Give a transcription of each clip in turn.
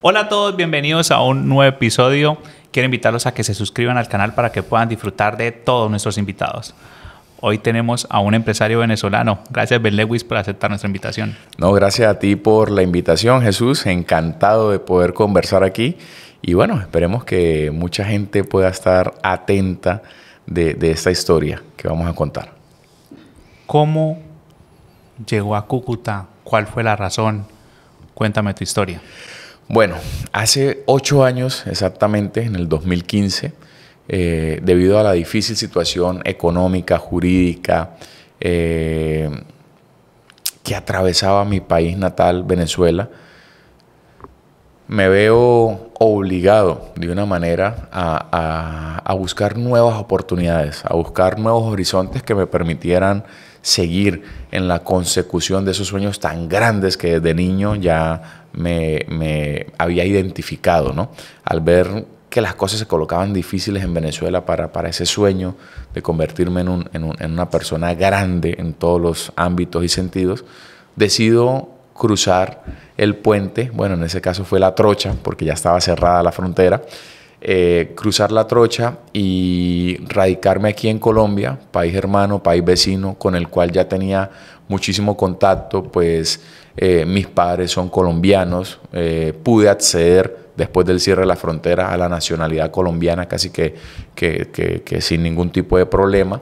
Hola a todos, bienvenidos a un nuevo episodio. Quiero invitarlos a que se suscriban al canal para que puedan disfrutar de todos nuestros invitados. Hoy tenemos a un empresario venezolano. Gracias, Ben Lewis, por aceptar nuestra invitación. No, gracias a ti por la invitación, Jesús. Encantado de poder conversar aquí. Y bueno, esperemos que mucha gente pueda estar atenta de esta historia que vamos a contar. ¿Cómo llegó a Cúcuta? ¿Cuál fue la razón? Cuéntame tu historia. Bueno, hace 8 años exactamente, en el 2015, debido a la difícil situación económica, jurídica, que atravesaba mi país natal, Venezuela, me veo obligado de una manera a buscar nuevas oportunidades, a buscar nuevos horizontes que me permitieran seguir en la consecución de esos sueños tan grandes que desde niño ya me había identificado, ¿no? Al ver que las cosas se colocaban difíciles en Venezuela para ese sueño de convertirme en una persona grande en todos los ámbitos y sentidos, decido cruzar el puente. Bueno, en ese caso fue la trocha, porque ya estaba cerrada la frontera. Cruzar la trocha y radicarme aquí en Colombia, país hermano, país vecino, con el cual ya tenía muchísimo contacto, pues mis padres son colombianos. Pude acceder después del cierre de la frontera a la nacionalidad colombiana casi que sin ningún tipo de problema.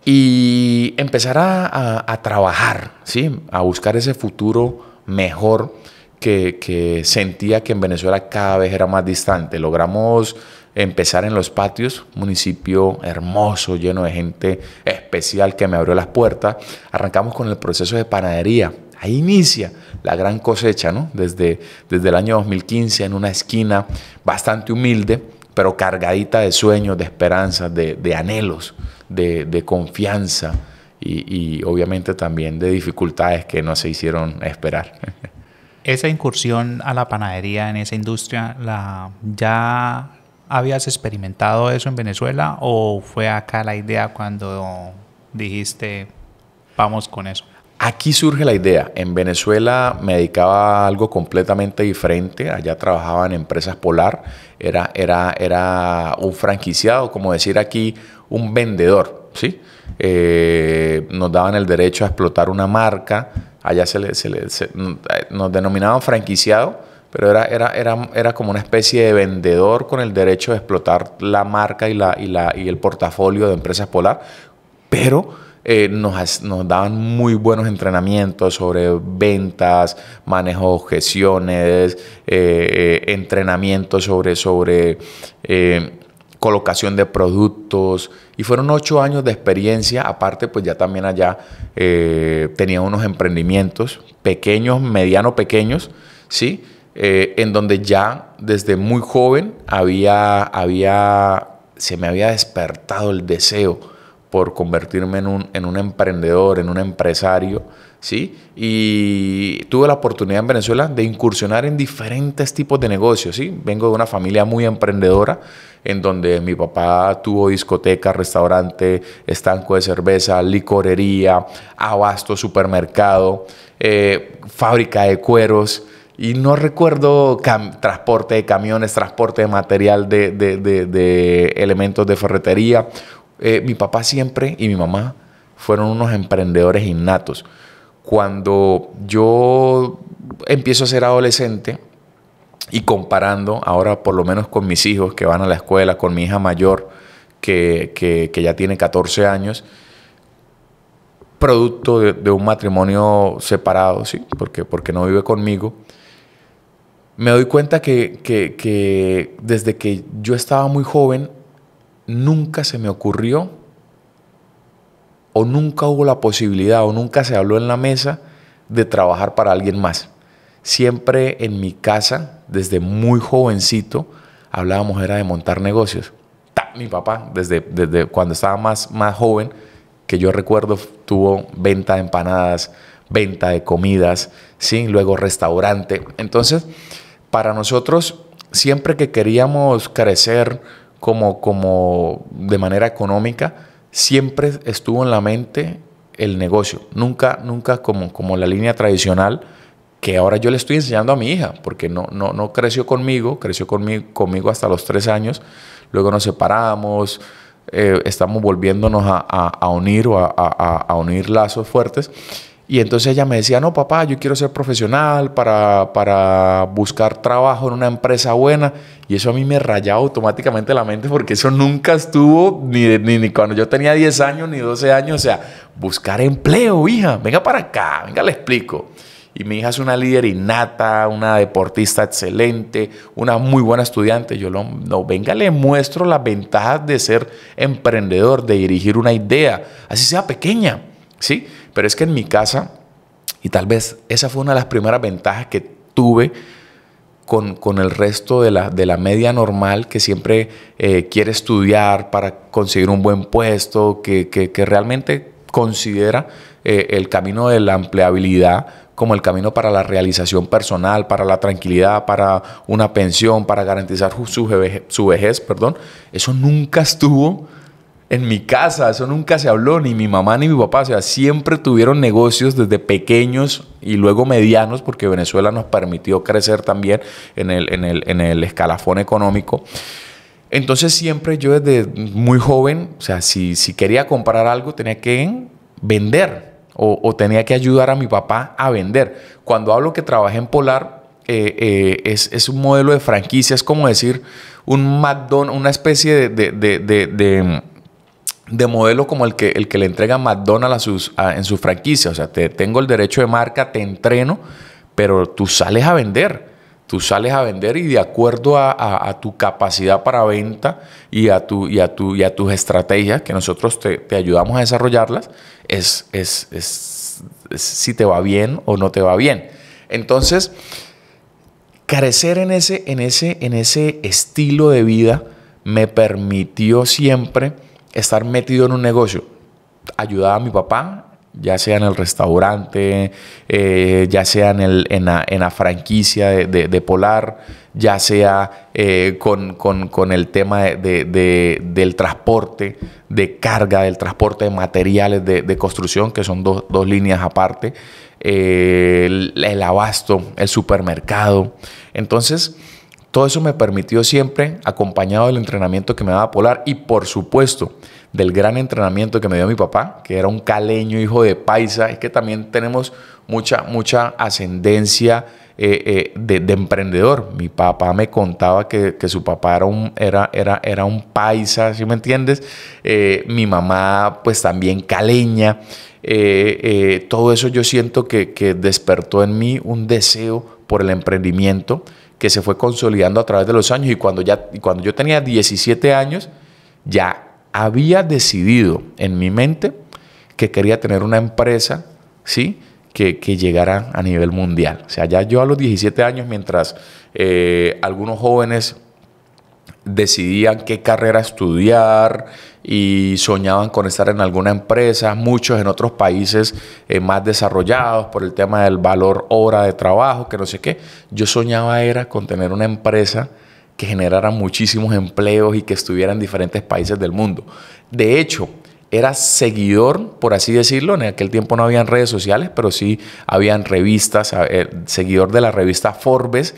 Y empezar a trabajar, ¿sí? A buscar ese futuro mejor que sentía que en Venezuela cada vez era más distante. Logramos empezar en Los Patios, municipio hermoso, lleno de gente especial que me abrió las puertas. Arrancamos con el proceso de panadería. Ahí inicia la gran cosecha, ¿no? Desde el año 2015, en una esquina bastante humilde, pero cargadita de sueños, de esperanzas, de anhelos, de confianza y obviamente también de dificultades que no se hicieron esperar. Esa incursión a la panadería en esa industria, ¿ya habías experimentado eso en Venezuela o fue acá la idea cuando dijiste vamos con eso? Aquí surge la idea. En Venezuela me dedicaba a algo completamente diferente. Allá trabajaba en Empresas Polar. Era un franquiciado, como decir aquí, un vendedor, ¿sí? Nos daban el derecho a explotar una marca. Allá nos denominaban franquiciado, pero era como una especie de vendedor con el derecho de explotar la marca y el portafolio de Empresas Polar. Pero nos daban muy buenos entrenamientos sobre ventas, manejo de objeciones, entrenamientos sobre colocación de productos, y fueron 8 años de experiencia. Aparte, pues ya también allá tenía unos emprendimientos pequeños, mediano pequeños, ¿sí? En donde ya desde muy joven se me había despertado el deseo por convertirme en un emprendedor, en un empresario, ¿sí? Y tuve la oportunidad en Venezuela de incursionar en diferentes tipos de negocios, ¿sí? Vengo de una familia muy emprendedora, en donde mi papá tuvo discoteca, restaurante, estanco de cerveza, licorería, abasto, supermercado, fábrica de cueros, y no recuerdo transporte de camiones, transporte de material de elementos de ferretería. Mi papá siempre y mi mamá fueron unos emprendedores innatos. Cuando yo empiezo a ser adolescente y comparando ahora por lo menos con mis hijos que van a la escuela, con mi hija mayor que ya tiene 14 años, producto de un matrimonio separado, ¿sí? Porque no vive conmigo, me doy cuenta que desde que yo estaba muy joven nunca se me ocurrió o nunca hubo la posibilidad o nunca se habló en la mesa de trabajar para alguien más. Siempre en mi casa, desde muy jovencito, hablábamos era de montar negocios. Mi papá, desde cuando estaba más joven, que yo recuerdo, tuvo venta de empanadas, venta de comidas, ¿sí? Luego restaurante. Entonces, para nosotros, siempre que queríamos crecer como de manera económica, siempre estuvo en la mente el negocio. Nunca como la línea tradicional que ahora yo le estoy enseñando a mi hija, porque no creció conmigo, conmigo hasta los 3 años, luego nos separamos, estamos volviéndonos a unir o a unir lazos fuertes. Y entonces ella me decía, no, papá, yo quiero ser profesional para buscar trabajo en una empresa buena. Y eso a mí me rayaba automáticamente la mente, porque eso nunca estuvo ni cuando yo tenía 10 años ni 12 años. O sea, buscar empleo, hija, venga para acá, venga, le explico. Y mi hija es una líder innata, una deportista excelente, una muy buena estudiante. Yo venga, le muestro las ventajas de ser emprendedor, de dirigir una idea, así sea pequeña, ¿sí? Pero es que en mi casa, y tal vez esa fue una de las primeras ventajas que tuve con el resto de la media normal, que siempre quiere estudiar para conseguir un buen puesto, que realmente considera el camino de la empleabilidad como el camino para la realización personal, para la tranquilidad, para una pensión, para garantizar su vejez, perdón. Eso nunca estuvo en mi casa, eso nunca se habló, ni mi mamá ni mi papá. O sea, siempre tuvieron negocios desde pequeños y luego medianos, porque Venezuela nos permitió crecer también en el escalafón económico. Entonces siempre yo desde muy joven, o sea, si quería comprar algo tenía que vender o tenía que ayudar a mi papá a vender. Cuando hablo que trabajé en Polar, es un modelo de franquicia, es como decir un McDonald's, una especie de modelo como el que le entrega McDonald's en su franquicia. O sea, tengo el derecho de marca, te entreno, pero tú sales a vender. Tú sales a vender, y de acuerdo a tu capacidad para venta y a tus estrategias, que nosotros te ayudamos a desarrollarlas, es si te va bien o no te va bien. Entonces, crecer en ese estilo de vida me permitió siempre estar metido en un negocio. Ayudaba a mi papá, ya sea en el restaurante, ya sea en la franquicia de Polar, ya sea con el tema del transporte de carga, del transporte de materiales de construcción, que son dos líneas aparte, el abasto, el supermercado. Entonces, todo eso me permitió siempre, acompañado del entrenamiento que me daba Polar y, por supuesto, del gran entrenamiento que me dio mi papá, que era un caleño, hijo de paisa. Es que también tenemos mucha ascendencia de emprendedor. Mi papá me contaba que su papá era un paisa, ¿sí me entiendes? Mi mamá pues también caleña. Todo eso yo siento que despertó en mí un deseo por el emprendimiento, que se fue consolidando a través de los años. Y cuando yo tenía 17 años, ya había decidido en mi mente que quería tener una empresa, ¿sí?, que llegara a nivel mundial. O sea, ya yo a los 17 años, mientras algunos jóvenes decidían qué carrera estudiar y soñaban con estar en alguna empresa, muchos en otros países más desarrollados por el tema del valor hora de trabajo, que no sé qué, yo soñaba era con tener una empresa que generara muchísimos empleos y que estuviera en diferentes países del mundo. De hecho, era seguidor, por así decirlo. En aquel tiempo no habían redes sociales, pero sí habían revistas, seguidor de la revista Forbes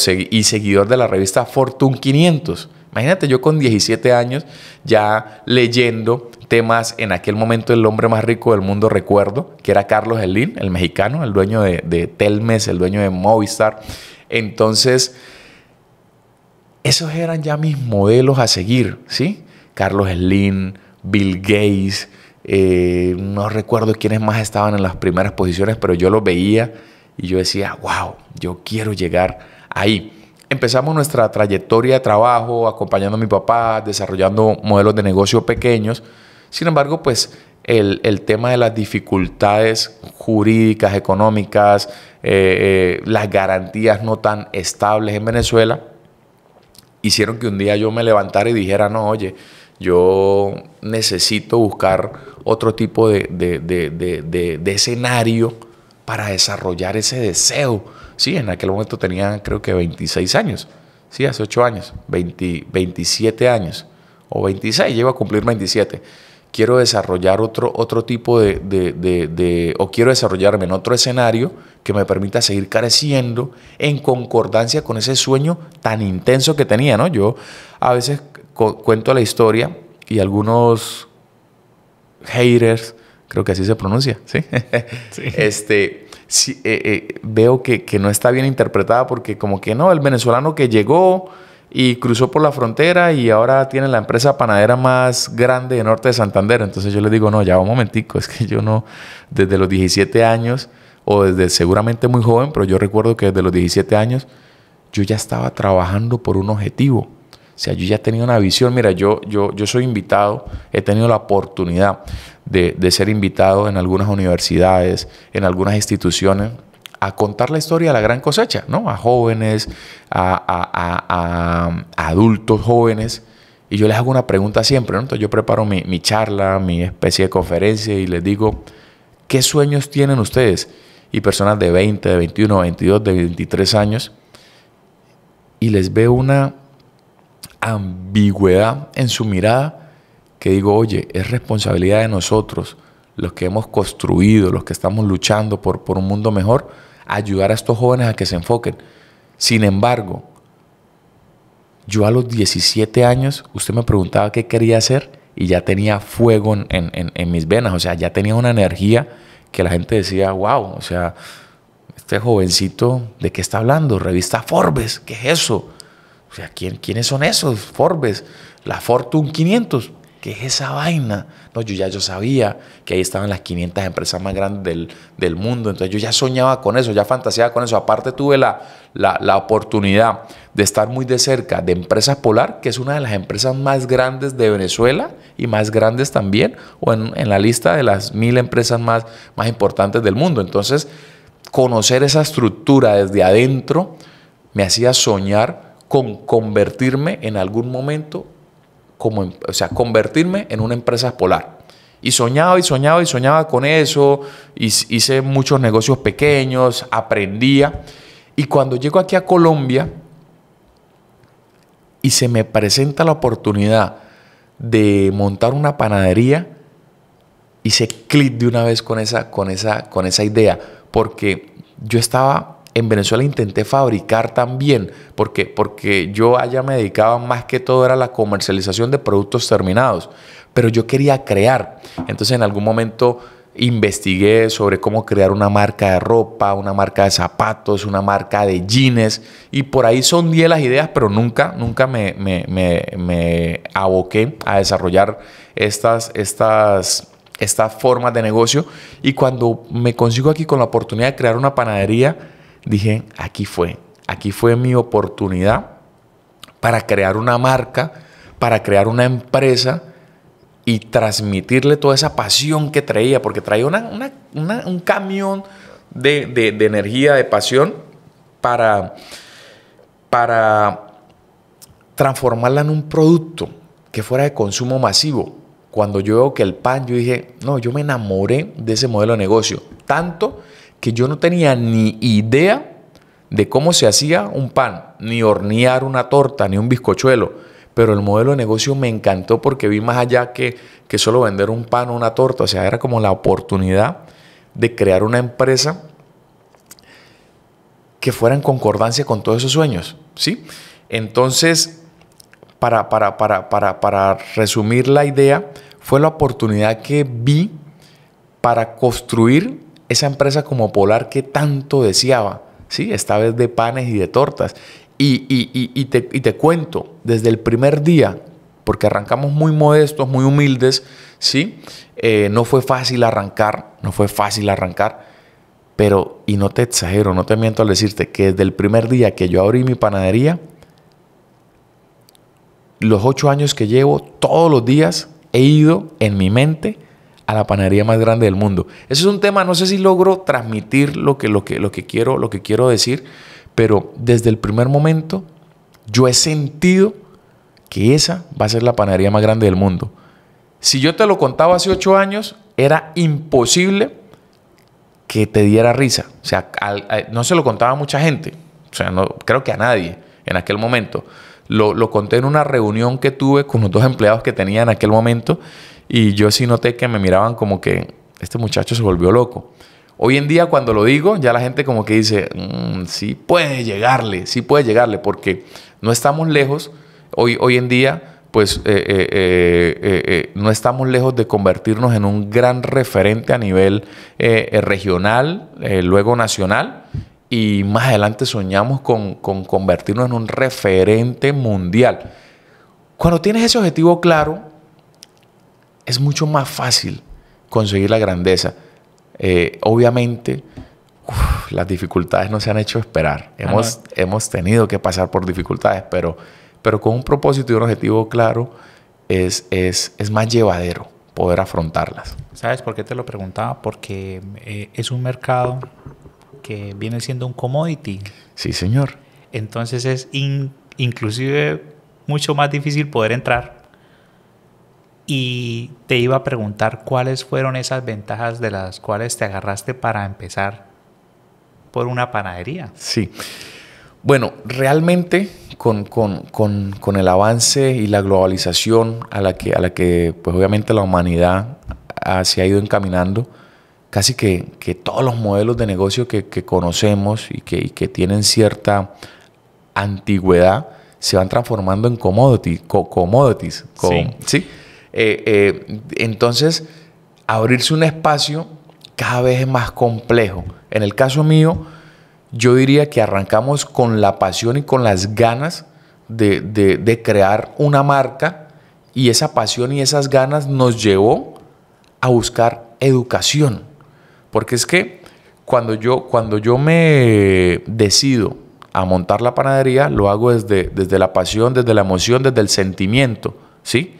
y seguidor de la revista Fortune 500. Imagínate, yo con 17 años ya leyendo temas. En aquel momento el hombre más rico del mundo, recuerdo, que era Carlos Slim, el mexicano, el dueño de Telmex, el dueño de Movistar. Entonces, esos eran ya mis modelos a seguir, ¿sí? Carlos Slim, Bill Gates, no recuerdo quiénes más estaban en las primeras posiciones, pero yo los veía y yo decía, wow, yo quiero llegar ahí. Empezamos nuestra trayectoria de trabajo acompañando a mi papá, desarrollando modelos de negocio pequeños. Sin embargo, pues el tema de las dificultades jurídicas, económicas, las garantías no tan estables en Venezuela, hicieron que un día yo me levantara y dijera, no, oye, yo necesito buscar otro tipo de escenario para desarrollar ese deseo. Sí, en aquel momento tenía creo que 26 años. Sí, hace 8 años, 27 años o 26, llego a cumplir 27. quiero desarrollar otro tipo o quiero desarrollarme en otro escenario que me permita seguir creciendo en concordancia con ese sueño tan intenso que tenía, ¿no? Yo a veces cuento la historia y algunos haters, creo que así se pronuncia, ¿sí? Sí. Sí, veo que no está bien interpretada porque como que no, el venezolano que llegó y cruzó por la frontera y ahora tiene la empresa panadera más grande de Norte de Santander. Entonces yo les digo, no, ya un momentico, es que yo no, desde los 17 años, o desde seguramente muy joven, pero yo recuerdo que desde los 17 años yo ya estaba trabajando por un objetivo. O sea, yo ya tenía una visión. Mira, yo soy invitado, he tenido la oportunidad de ser invitado en algunas universidades, en algunas instituciones, a contar la historia de la gran cosecha, ¿no? A jóvenes, a adultos jóvenes. Y yo les hago una pregunta siempre, ¿no? Entonces yo preparo mi charla, mi especie de conferencia y les digo, ¿qué sueños tienen ustedes? Y personas de 20, de 21, 22, de 23 años. Y les veo una ambigüedad en su mirada que digo, oye, es responsabilidad de nosotros, los que hemos construido, los que estamos luchando por un mundo mejor, ayudar a estos jóvenes a que se enfoquen. Sin embargo, yo a los 17 años, usted me preguntaba qué quería hacer y ya tenía fuego en mis venas, o sea, ya tenía una energía que la gente decía, wow, o sea, este jovencito, ¿de qué está hablando? Revista Forbes, ¿qué es eso? O sea, ¿quiénes son esos? Forbes, la Fortune 500, ¿qué es esa vaina? No, yo sabía que ahí estaban las 500 empresas más grandes del mundo. Entonces yo ya soñaba con eso, ya fantaseaba con eso. Aparte tuve la oportunidad de estar muy de cerca de Empresas Polar, que es una de las empresas más grandes de Venezuela y más grandes también, o en la lista de las 1000 empresas más importantes del mundo. Entonces, conocer esa estructura desde adentro me hacía soñar con convertirme en algún momento, convertirme en una empresa polar. Y soñaba con eso, hice muchos negocios pequeños, aprendía. Y cuando llego aquí a Colombia y se me presenta la oportunidad de montar una panadería, hice clic de una vez con esa idea, porque yo estaba en Venezuela, intenté fabricar también, porque yo allá me dedicaba más que todo era la comercialización de productos terminados, pero yo quería crear. Entonces en algún momento investigué sobre cómo crear una marca de ropa, una marca de zapatos, una marca de jeans, y por ahí sondeé las ideas, pero nunca me aboqué a desarrollar estas formas de negocio. Y cuando me consigo aquí con la oportunidad de crear una panadería, dije, aquí fue mi oportunidad para crear una marca, para crear una empresa y transmitirle toda esa pasión que traía, porque traía un camión de energía, de pasión para transformarla en un producto que fuera de consumo masivo. Cuando yo veo que el pan, yo dije, no, yo me enamoré de ese modelo de negocio, tanto que yo no tenía ni idea de cómo se hacía un pan, ni hornear una torta, ni un bizcochuelo, pero el modelo de negocio me encantó porque vi más allá que solo vender un pan o una torta. O sea, era como la oportunidad de crear una empresa que fuera en concordancia con todos esos sueños, ¿sí? Entonces, para resumir la idea, fue la oportunidad que vi para construir esa empresa como Polar que tanto deseaba, ¿sí? Esta vez de panes y de tortas. Y te cuento, desde el primer día, porque arrancamos muy modestos, muy humildes, ¿sí? No fue fácil arrancar, pero, y no te exagero, no te miento al decirte que desde el primer día que yo abrí mi panadería, los 8 años que llevo, todos los días he ido en mi mente a la panadería más grande del mundo. Ese es un tema, no sé si logro transmitir lo que quiero decir, pero desde el primer momento yo he sentido que esa va a ser la panadería más grande del mundo. Si yo te lo contaba hace 8 años, era imposible que te diera risa. O sea, no se lo contaba a mucha gente. O sea, no creo que a nadie en aquel momento. Lo conté en una reunión que tuve con los 2 empleados que tenía en aquel momento y yo sí noté que me miraban como que este muchacho se volvió loco. Hoy en día cuando lo digo, ya la gente como que dice, sí puede llegarle, porque no estamos lejos. Hoy en día, pues no estamos lejos de convertirnos en un gran referente a nivel regional, luego nacional, y más adelante soñamos con convertirnos en un referente mundial. Cuando tienes ese objetivo claro, es mucho más fácil conseguir la grandeza. Obviamente, las dificultades no se han hecho esperar. Hemos tenido que pasar por dificultades, pero con un propósito y un objetivo claro es más llevadero poder afrontarlas. ¿Sabes por qué te lo preguntaba? Porque es un mercado que viene siendo un commodity. Sí, señor. Entonces es inclusive mucho más difícil poder entrar. Y te iba a preguntar cuáles fueron esas ventajas de las cuales te agarraste para empezar por una panadería. Sí. Bueno, realmente con el avance y la globalización a la que pues obviamente la humanidad se ha ido encaminando, casi que todos los modelos de negocio que conocemos y que tienen cierta antigüedad se van transformando en commodities. ¿Sí? Entonces, abrirse un espacio cada vez es más complejo. En el caso mío, yo diría que arrancamos con la pasión y con las ganas de crear una marca, y esa pasión y esas ganas nos llevó a buscar educación. Porque es que cuando yo me decido a montar la panadería, lo hago desde la pasión, desde la emoción, desde el sentimiento, ¿sí?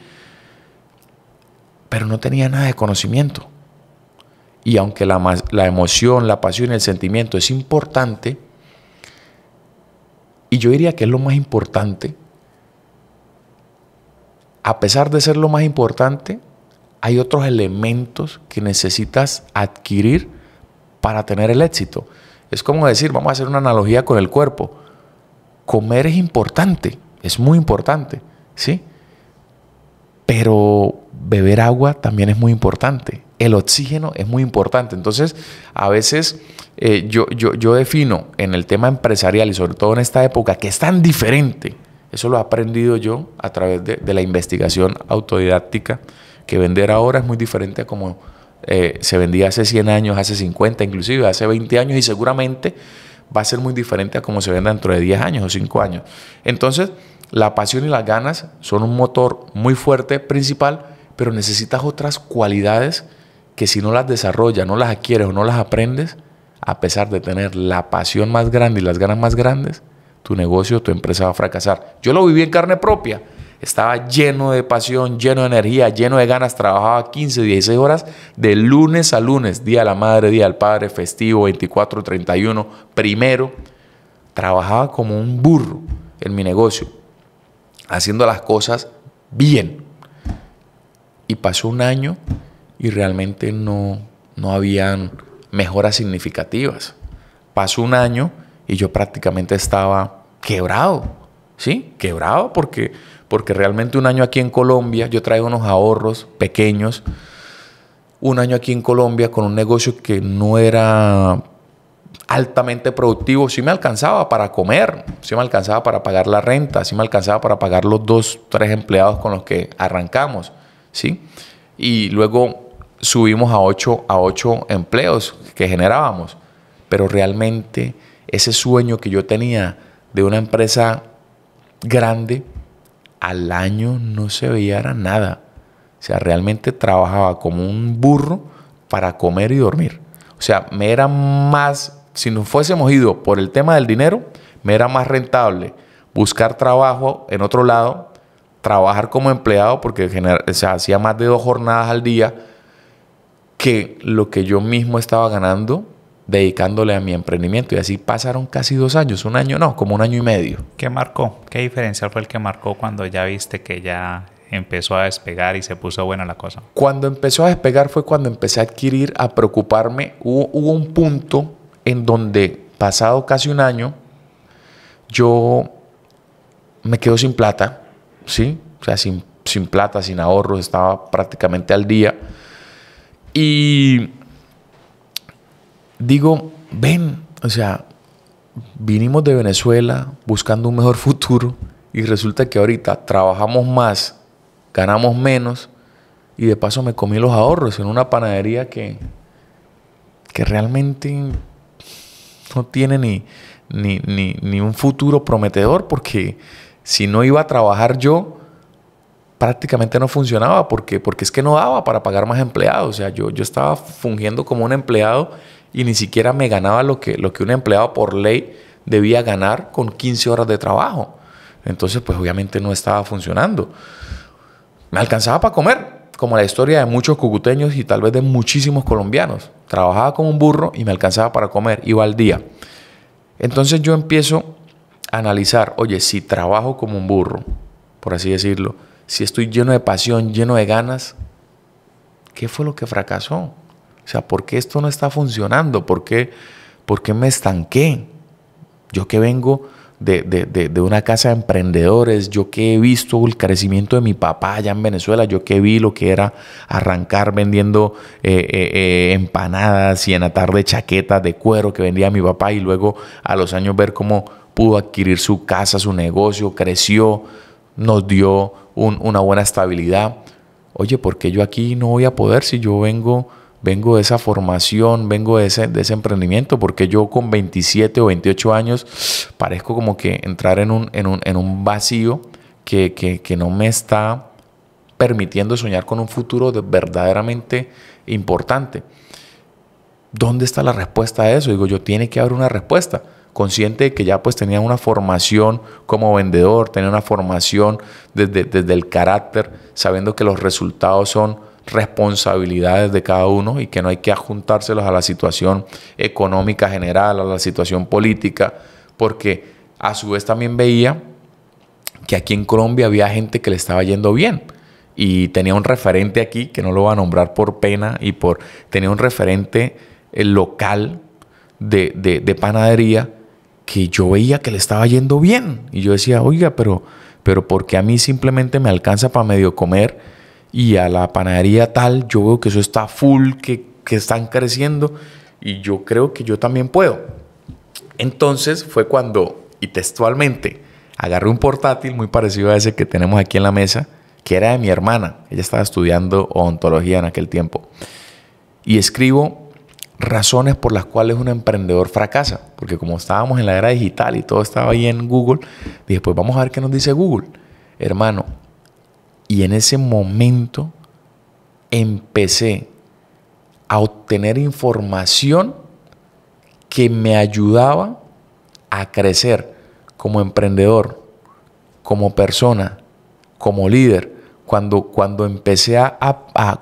Pero no tenía nada de conocimiento. Y aunque la emoción, la pasión y el sentimiento es importante, y yo diría que es lo más importante, a pesar de ser lo más importante, hay otros elementos que necesitas adquirir para tener el éxito. Es como decir, vamos a hacer una analogía con el cuerpo. Comer es importante, es muy importante, ¿sí? Pero beber agua también es muy importante. El oxígeno es muy importante. Entonces, a veces yo defino en el tema empresarial, y sobre todo en esta época que es tan diferente, eso lo he aprendido yo a través de la investigación autodidáctica, que vender ahora es muy diferente a como se vendía hace 100 años, hace 50, inclusive hace 20 años, y seguramente va a ser muy diferente a como se venda dentro de 10 años o 5 años. Entonces, la pasión y las ganas son un motor muy fuerte, principal, pero necesitas otras cualidades que si no las desarrollas, no las adquieres o no las aprendes, a pesar de tener la pasión más grande y las ganas más grandes, tu negocio, tu empresa va a fracasar. Yo lo viví en carne propia. Estaba lleno de pasión, lleno de energía, lleno de ganas. Trabajaba 15, 16 horas de lunes a lunes. Día de la madre, día del padre, festivo, 24, 31, primero. Trabajaba como un burro en mi negocio, haciendo las cosas bien. Y pasó un año y realmente no habían mejoras significativas. Pasó un año y yo prácticamente estaba quebrado, ¿sí? Quebrado porque realmente un año aquí en Colombia, yo traigo unos ahorros pequeños, un año aquí en Colombia con un negocio que no era altamente productivo, sí me alcanzaba para comer, sí me alcanzaba para pagar la renta, sí me alcanzaba para pagar los 2, 3 empleados con los que arrancamos, ¿sí? Y luego subimos a 8 empleos que generábamos, pero realmente ese sueño que yo tenía de una empresa grande, al año no se veía nada. O sea, realmente trabajaba como un burro para comer y dormir. O sea, me era más, si nos fuésemos ido por el tema del dinero, me era más rentable buscar trabajo en otro lado, trabajar como empleado, porque hacía más de 2 jornadas al día, que lo que yo mismo estaba ganando dedicándole a mi emprendimiento. Y así pasaron casi 2 años, 1 año no, como 1 año y medio. ¿Qué marcó? ¿Qué diferencial fue el que marcó cuando ya viste que ya empezó a despegar y se puso buena la cosa? Cuando empezó a despegar fue cuando empecé a adquirir, a preocuparme. Hubo un punto en donde, pasado casi 1 año, yo me quedo sin plata, ¿sí? O sea, sin plata, sin ahorros, estaba prácticamente al día. Y digo, ven, o sea, vinimos de Venezuela buscando un mejor futuro y resulta que ahorita trabajamos más, ganamos menos y de paso me comí los ahorros en una panadería que realmente no tiene ni un futuro prometedor, porque si no iba a trabajar yo, prácticamente no funcionaba porque es que no daba para pagar más empleados. O sea, yo estaba fungiendo como un empleado y ni siquiera me ganaba lo que un empleado por ley debía ganar con 15 horas de trabajo. Entonces, pues obviamente no estaba funcionando. Me alcanzaba para comer, como la historia de muchos cucuteños y tal vez de muchísimos colombianos. Trabajaba como un burro y me alcanzaba para comer, iba al día. Entonces yo empiezo a analizar, oye, si trabajo como un burro, por así decirlo, si estoy lleno de pasión, lleno de ganas, ¿qué fue lo que fracasó? O sea, ¿por qué esto no está funcionando? ¿Por qué me estanqué? Yo que vengo de una casa de emprendedores, yo que he visto el crecimiento de mi papá allá en Venezuela, yo que vi lo que era arrancar vendiendo empanadas y en la tarde chaquetas de cuero que vendía mi papá y luego a los años ver cómo pudo adquirir su casa, su negocio, creció, nos dio una buena estabilidad. Oye, ¿por qué yo aquí no voy a poder si yo vengo de esa formación, vengo de ese emprendimiento? Porque yo con 27 o 28 años parezco como que entrar en un vacío que no me está permitiendo soñar con un futuro verdaderamente importante. ¿Dónde está la respuesta a eso? Digo yo, tiene que haber una respuesta. Consciente de que ya pues tenía una formación como vendedor, tenía una formación desde el carácter, sabiendo que los resultados son responsabilidades de cada uno y que no hay que adjuntárselos a la situación económica general, a la situación política, porque a su vez también veía que aquí en Colombia había gente que le estaba yendo bien y tenía un referente aquí, que no lo voy a nombrar por pena, tenía un referente local de panadería que yo veía que le estaba yendo bien y yo decía, oiga, pero porque a mí simplemente me alcanza para medio comer y a la panadería tal yo veo que eso está full, que están creciendo y yo creo que yo también puedo. Entonces fue cuando, y textualmente, agarré un portátil muy parecido a ese que tenemos aquí en la mesa, que era de mi hermana. Ella estaba estudiando odontología en aquel tiempo. Y escribo razones por las cuales un emprendedor fracasa. Porque como estábamos en la era digital y todo estaba ahí en Google, dije, pues vamos a ver qué nos dice Google. Hermano, y en ese momento empecé a obtener información que me ayudaba a crecer como emprendedor, como persona, como líder. Cuando empecé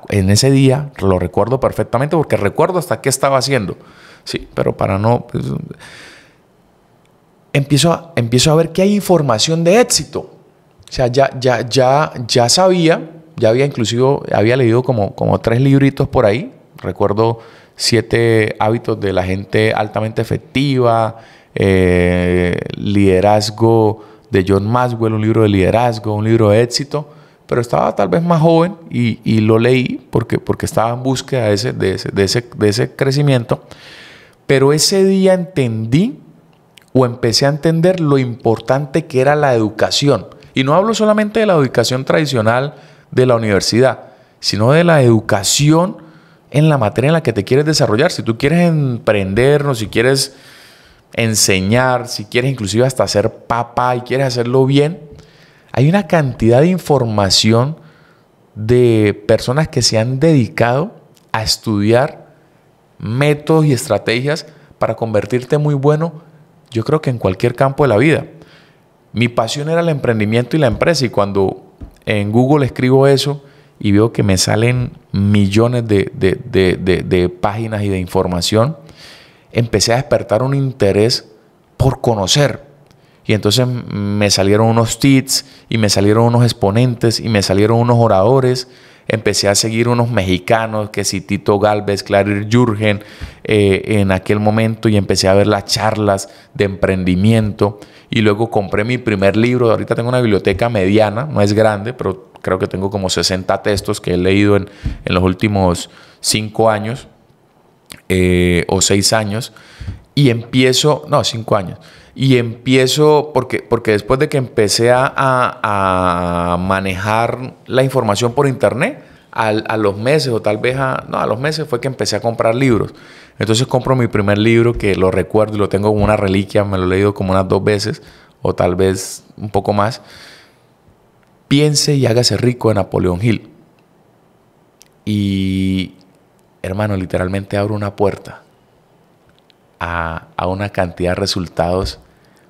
en ese día, lo recuerdo perfectamente porque recuerdo hasta qué estaba haciendo. Sí, pero para no... Pues, empiezo a ver que hay información de éxito. O sea, ya sabía, había leído como 3 libritos por ahí. Recuerdo 7 hábitos de la gente altamente efectiva, liderazgo de John Maxwell, un libro de liderazgo, un libro de éxito. Pero estaba tal vez más joven y lo leí porque estaba en búsqueda de ese crecimiento. Pero ese día empecé a entender lo importante que era la educación. Y no hablo solamente de la educación tradicional de la universidad, sino de la educación en la materia en la que te quieres desarrollar. Si tú quieres emprender, o si quieres enseñar, si quieres inclusive hasta ser papá y quieres hacerlo bien, hay una cantidad de información de personas que se han dedicado a estudiar métodos y estrategias para convertirte muy bueno, yo creo que en cualquier campo de la vida. Mi pasión era el emprendimiento y la empresa, y cuando en Google escribo eso y veo que me salen millones de páginas y de información, empecé a despertar un interés por conocer. Y entonces me salieron unos TEDs y me salieron unos exponentes y me salieron unos oradores. Empecé a seguir unos mexicanos, que si Tito Galvez, Clary Jurgen, en aquel momento, y empecé a ver las charlas de emprendimiento. Y luego compré mi primer libro. Ahorita tengo una biblioteca mediana, no es grande, pero creo que tengo como 60 textos que he leído en los últimos 5 años o 6 años. Y empiezo, no, 5 años. Y empiezo, porque después de que empecé a manejar la información por internet, a los meses, o tal vez a los meses fue que empecé a comprar libros. Entonces compro mi primer libro, que lo recuerdo y lo tengo como una reliquia, me lo he leído como unas 2 veces, o tal vez un poco más. Piense y hágase rico, de Napoleón Hill. Y, hermano, literalmente abro una puerta a una cantidad de resultados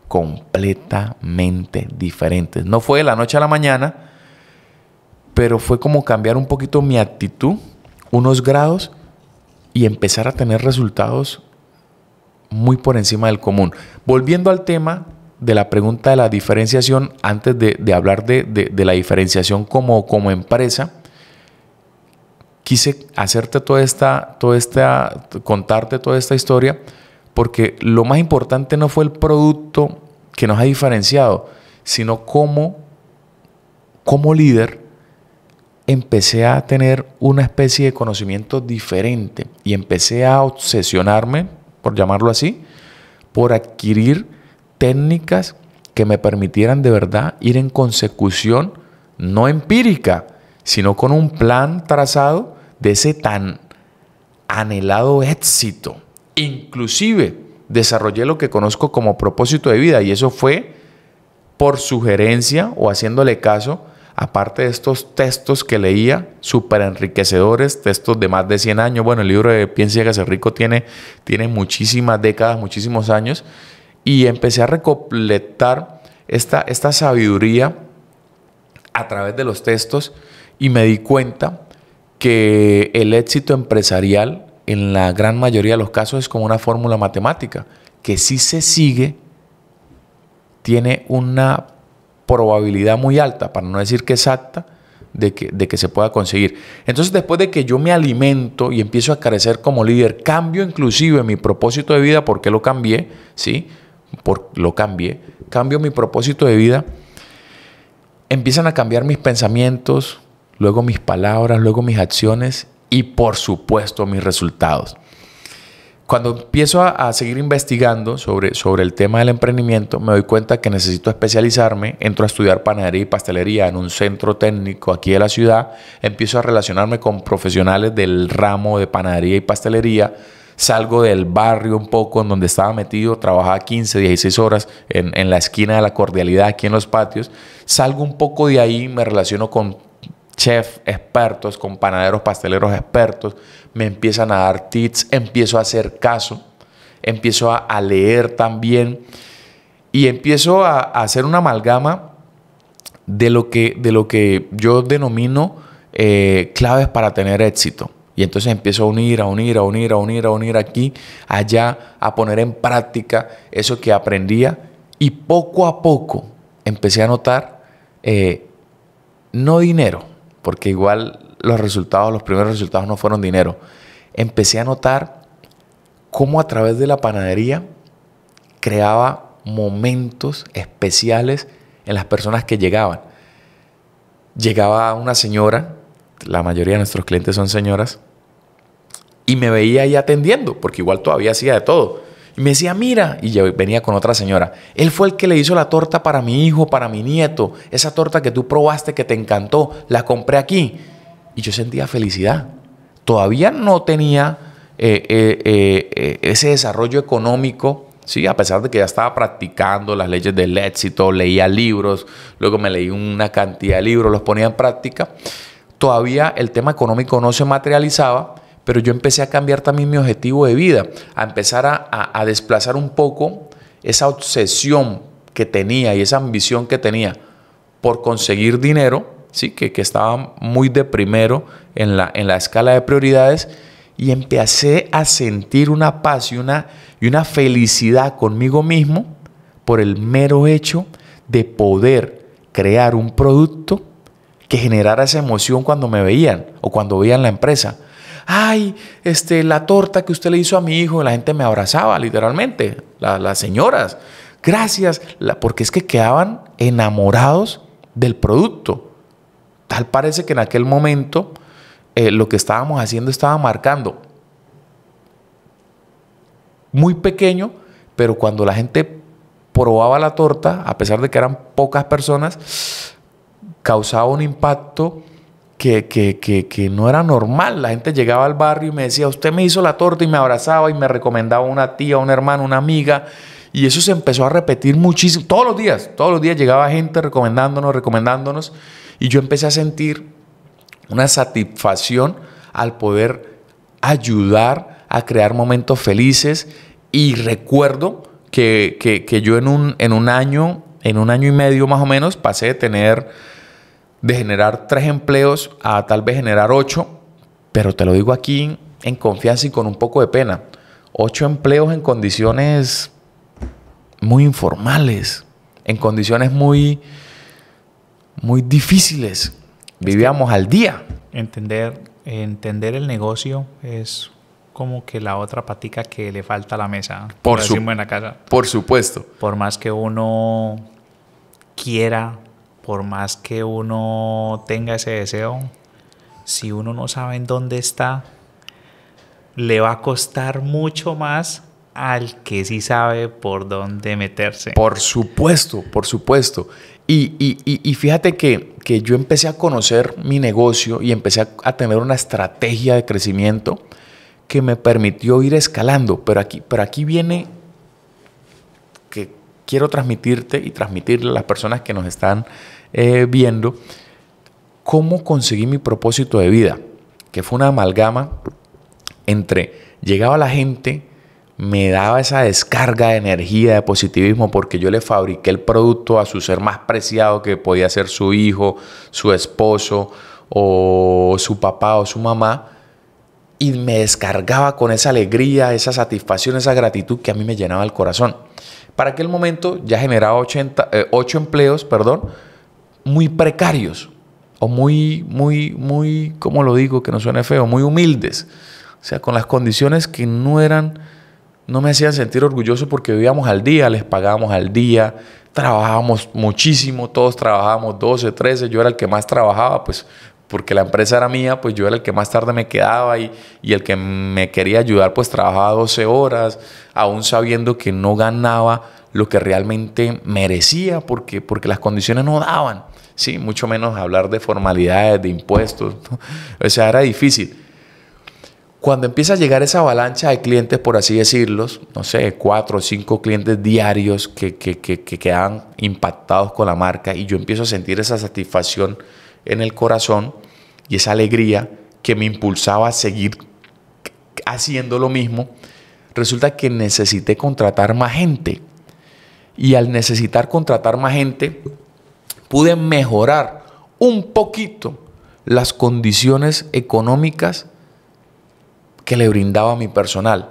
completamente diferentes. No fue de la noche a la mañana, pero fue como cambiar un poquito mi actitud, unos grados, y empezar a tener resultados muy por encima del común. Volviendo al tema de la pregunta de la diferenciación, antes de hablar de la diferenciación como empresa, quise hacerte contarte toda esta historia, porque lo más importante no fue el producto que nos ha diferenciado, sino cómo líder empecé a tener una especie de conocimiento diferente y empecé a obsesionarme, por llamarlo así, por adquirir técnicas que me permitieran de verdad ir en consecución, no empírica, sino con un plan trazado de ese tan anhelado éxito. Inclusive desarrollé lo que conozco como propósito de vida, y eso fue por sugerencia o haciéndole caso, aparte de estos textos que leía, súper enriquecedores, textos de más de 100 años. Bueno, el libro de Piense y hágase rico tiene muchísimas décadas, muchísimos años, y empecé a recolectar esta sabiduría a través de los textos, y me di cuenta que el éxito empresarial en la gran mayoría de los casos es como una fórmula matemática, que si se sigue, tiene una probabilidad muy alta, para no decir que exacta, de que se pueda conseguir. Entonces, después de que yo me alimento y empiezo a crecer como líder, cambio inclusive mi propósito de vida. ¿Por qué lo cambié? ¿Sí? Cambio mi propósito de vida. Empiezan a cambiar mis pensamientos, luego mis palabras, luego mis acciones y, por supuesto, mis resultados. Cuando empiezo a seguir investigando sobre el tema del emprendimiento, me doy cuenta que necesito especializarme. Entro a estudiar panadería y pastelería en un centro técnico aquí de la ciudad. Empiezo a relacionarme con profesionales del ramo de panadería y pastelería. Salgo del barrio un poco en donde estaba metido. Trabajaba 15, 16 horas en la esquina de La Cordialidad, aquí en Los Patios. Salgo un poco de ahí, me relaciono con chefs expertos, con panaderos, pasteleros expertos, me empiezan a dar tips, empiezo a hacer caso, empiezo a leer también, y empiezo a hacer una amalgama de lo que yo denomino claves para tener éxito. Y entonces empiezo a unir aquí, allá, a poner en práctica eso que aprendía, y poco a poco empecé a notar no dinero, porque igual los primeros resultados no fueron dinero. Empecé a notar cómo a través de la panadería creaba momentos especiales en las personas que llegaban. Llegaba una señora, la mayoría de nuestros clientes son señoras, y me veía ahí atendiendo, porque igual todavía hacía de todo. Y me decía, mira, y yo venía con otra señora, él fue el que le hizo la torta para mi hijo, para mi nieto, esa torta que tú probaste, que te encantó, la compré aquí. Y yo sentía felicidad. Todavía no tenía ese desarrollo económico, ¿sí? A pesar de que ya estaba practicando las leyes del éxito, leía libros, luego me leí una cantidad de libros, los ponía en práctica. Todavía el tema económico no se materializaba, pero yo empecé a cambiar también mi objetivo de vida, a empezar a desplazar un poco esa obsesión que tenía y esa ambición que tenía por conseguir dinero, ¿sí? que estaba muy de primero en la escala de prioridades, y empecé a sentir una paz y una felicidad conmigo mismo por el mero hecho de poder crear un producto que generara esa emoción cuando me veían o cuando veían la empresa. Ay, la torta que usted le hizo a mi hijo, la gente me abrazaba literalmente, las señoras. Gracias, porque es que quedaban enamorados del producto. Tal parece que en aquel momento lo que estábamos haciendo estaba marcando. Muy pequeño, pero cuando la gente probaba la torta, a pesar de que eran pocas personas, causaba un impacto que no era normal. La gente llegaba al barrio y me decía, usted me hizo la torta, y me abrazaba y me recomendaba una tía, un hermano, una amiga. Y eso se empezó a repetir muchísimo. Todos los días llegaba gente recomendándonos. Y yo empecé a sentir una satisfacción al poder ayudar a crear momentos felices. Y recuerdo que yo en un año y medio más o menos pasé de generar 3 empleos a tal vez generar 8, pero te lo digo aquí en confianza y con un poco de pena. 8 empleos en condiciones muy informales, en condiciones muy difíciles. Vivíamos al día. Entender el negocio es como que la otra patica que le falta a la mesa. En la casa. Por supuesto. Por más que uno quiera, por más que uno tenga ese deseo, si uno no sabe en dónde está, le va a costar mucho más al que sí sabe por dónde meterse. Por supuesto, por supuesto. Y fíjate que yo empecé a conocer mi negocio y empecé a tener una estrategia de crecimiento que me permitió ir escalando. Pero aquí viene que quiero transmitirte y transmitirle a las personas que nos están viendo cómo conseguí mi propósito de vida, que fue una amalgama entre llegaba la gente, me daba esa descarga de energía, de positivismo, porque yo le fabriqué el producto a su ser más preciado, que podía ser su hijo, su esposo, o su papá o su mamá, y me descargaba con esa alegría, esa satisfacción, esa gratitud que a mí me llenaba el corazón. Para aquel momento ya generaba 8 empleos, muy precarios, o muy, ¿cómo lo digo? Que no suene feo, muy humildes. O sea, con las condiciones que no me hacían sentir orgulloso, porque vivíamos al día, les pagábamos al día, trabajábamos muchísimo, todos trabajábamos 12, 13, yo era el que más trabajaba, pues porque la empresa era mía, pues yo era el que más tarde me quedaba y el que me quería ayudar, pues trabajaba 12 horas, aún sabiendo que no ganaba lo que realmente merecía, porque las condiciones no daban, ¿sí? Mucho menos hablar de formalidades, de impuestos, ¿no? O sea, era difícil. Cuando empieza a llegar esa avalancha de clientes, por así decirlos, no sé, 4 o 5 clientes diarios que quedan impactados con la marca, y yo empiezo a sentir esa satisfacción en el corazón y esa alegría que me impulsaba a seguir haciendo lo mismo, resulta que necesité contratar más gente. Y al necesitar contratar más gente, pude mejorar un poquito las condiciones económicas que le brindaba a mi personal.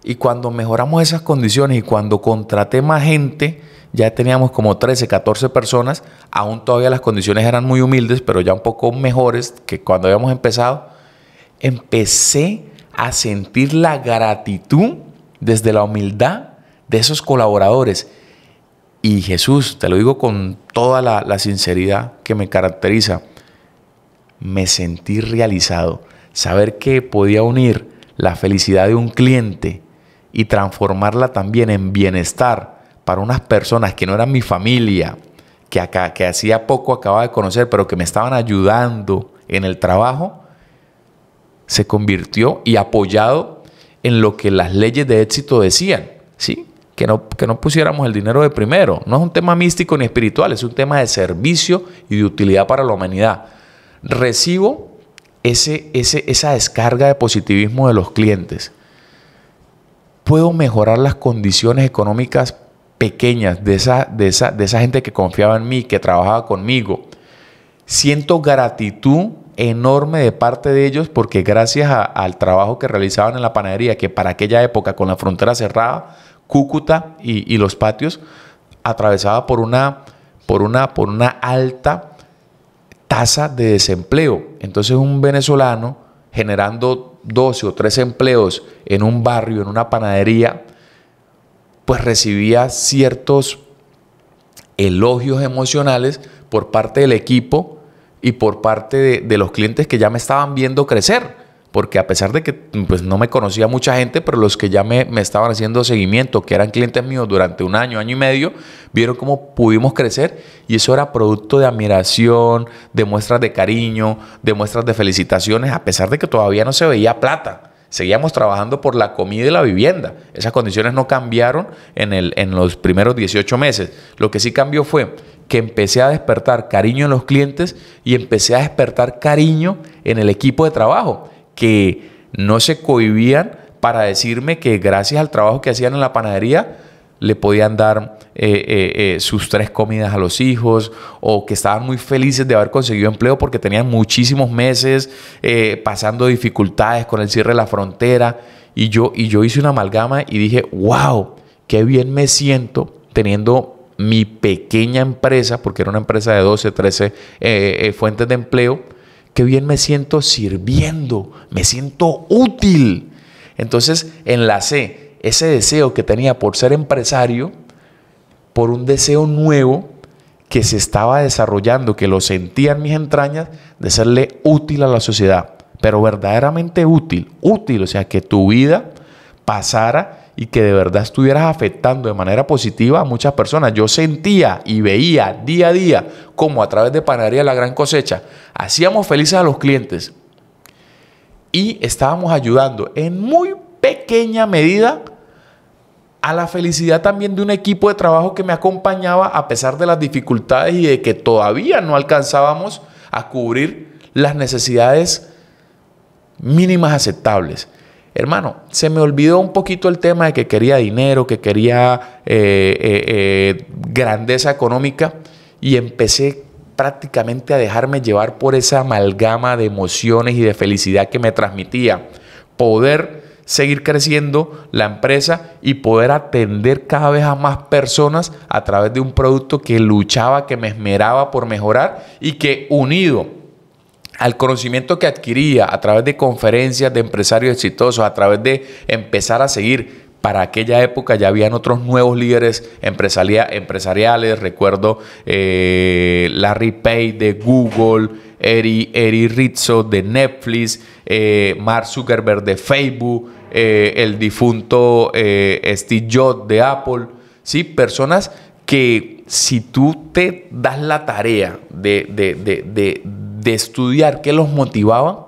Y cuando mejoramos esas condiciones y cuando contraté más gente, ya teníamos como 13, 14 personas, aún todavía las condiciones eran muy humildes, pero ya un poco mejores que cuando habíamos empezado. Empecé a sentir la gratitud desde la humildad de esos colaboradores. Y Jesús, te lo digo con toda la sinceridad que me caracteriza, me sentí realizado. Saber que podía unir la felicidad de un cliente y transformarla también en bienestar para unas personas que no eran mi familia, que hacía poco acababa de conocer, pero que me estaban ayudando en el trabajo, se convirtió y apoyado en lo que las leyes de éxito decían, ¿sí? Que no pusiéramos el dinero de primero. No es un tema místico ni espiritual, es un tema de servicio y de utilidad para la humanidad. Recibo esa descarga de positivismo de los clientes. Puedo mejorar las condiciones económicas pequeñas de esa gente que confiaba en mí, que trabajaba conmigo. Siento gratitud enorme de parte de ellos, porque gracias al trabajo que realizaban en la panadería, que para aquella época con la frontera cerrada, Cúcuta y los patios, atravesada por una alta tasa de desempleo. Entonces un venezolano generando 12 o 13 empleos en un barrio, en una panadería, pues recibía ciertos elogios emocionales por parte del equipo y por parte de los clientes que ya me estaban viendo crecer. Porque a pesar de que pues, no me conocía mucha gente, pero los que ya me estaban haciendo seguimiento, que eran clientes míos durante un año, año y medio, vieron cómo pudimos crecer y eso era producto de admiración, de muestras de cariño, de muestras de felicitaciones, a pesar de que todavía no se veía plata. Seguíamos trabajando por la comida y la vivienda. Esas condiciones no cambiaron en los primeros 18 meses. Lo que sí cambió fue que empecé a despertar cariño en los clientes y empecé a despertar cariño en el equipo de trabajo, que no se cohibían para decirme que gracias al trabajo que hacían en la panadería le podían dar sus 3 comidas a los hijos, o que estaban muy felices de haber conseguido empleo porque tenían muchísimos meses pasando dificultades con el cierre de la frontera. Y yo hice una amalgama y dije, wow, qué bien me siento teniendo mi pequeña empresa, porque era una empresa de 12, 13 fuentes de empleo. Qué bien me siento sirviendo, me siento útil. Entonces enlacé ese deseo que tenía por ser empresario por un deseo nuevo que se estaba desarrollando, que lo sentía en mis entrañas, de serle útil a la sociedad, pero verdaderamente útil, o sea, que tu vida pasara y que de verdad estuvieras afectando de manera positiva a muchas personas. Yo sentía y veía día a día cómo a través de Panadería La Gran Cosecha hacíamos felices a los clientes y estábamos ayudando en muy pequeña medida a la felicidad también de un equipo de trabajo que me acompañaba a pesar de las dificultades y de que todavía no alcanzábamos a cubrir las necesidades mínimas aceptables. Hermano, se me olvidó un poquito el tema de que quería dinero, que quería grandeza económica, y empecé prácticamente a dejarme llevar por esa amalgama de emociones y de felicidad que me transmitía poder seguir creciendo la empresa y poder atender cada vez a más personas a través de un producto que luchaba, que me esmeraba por mejorar y que, unido al conocimiento que adquiría a través de conferencias de empresarios exitosos, a través de empezar a seguir, para aquella época ya habían otros nuevos líderes empresariales, recuerdo Larry Page de Google, Eri Rizzo de Netflix, Mark Zuckerberg de Facebook, el difunto Steve Jobs de Apple, ¿sí? Personas que si tú te das la tarea de estudiar qué los motivaba,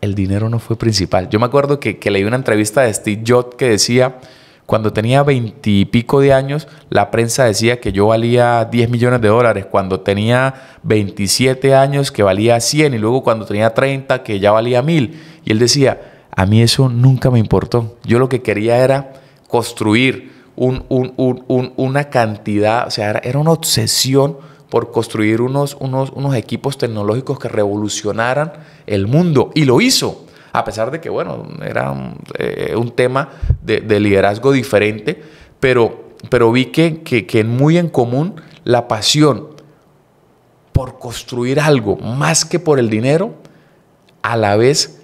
el dinero no fue principal. Yo me acuerdo que leí una entrevista de Steve Jobs que decía, cuando tenía 20 y pico de años, la prensa decía que yo valía $10 millones, cuando tenía 27 años que valía 100, y luego cuando tenía 30 que ya valía 1000. Y él decía, a mí eso nunca me importó. Yo lo que quería era construir una cantidad, o sea, era una obsesión por construir unos equipos tecnológicos que revolucionaran el mundo. Y lo hizo, a pesar de que, bueno, era un tema de liderazgo diferente, pero vi que muy en común la pasión por construir algo más que por el dinero, a la vez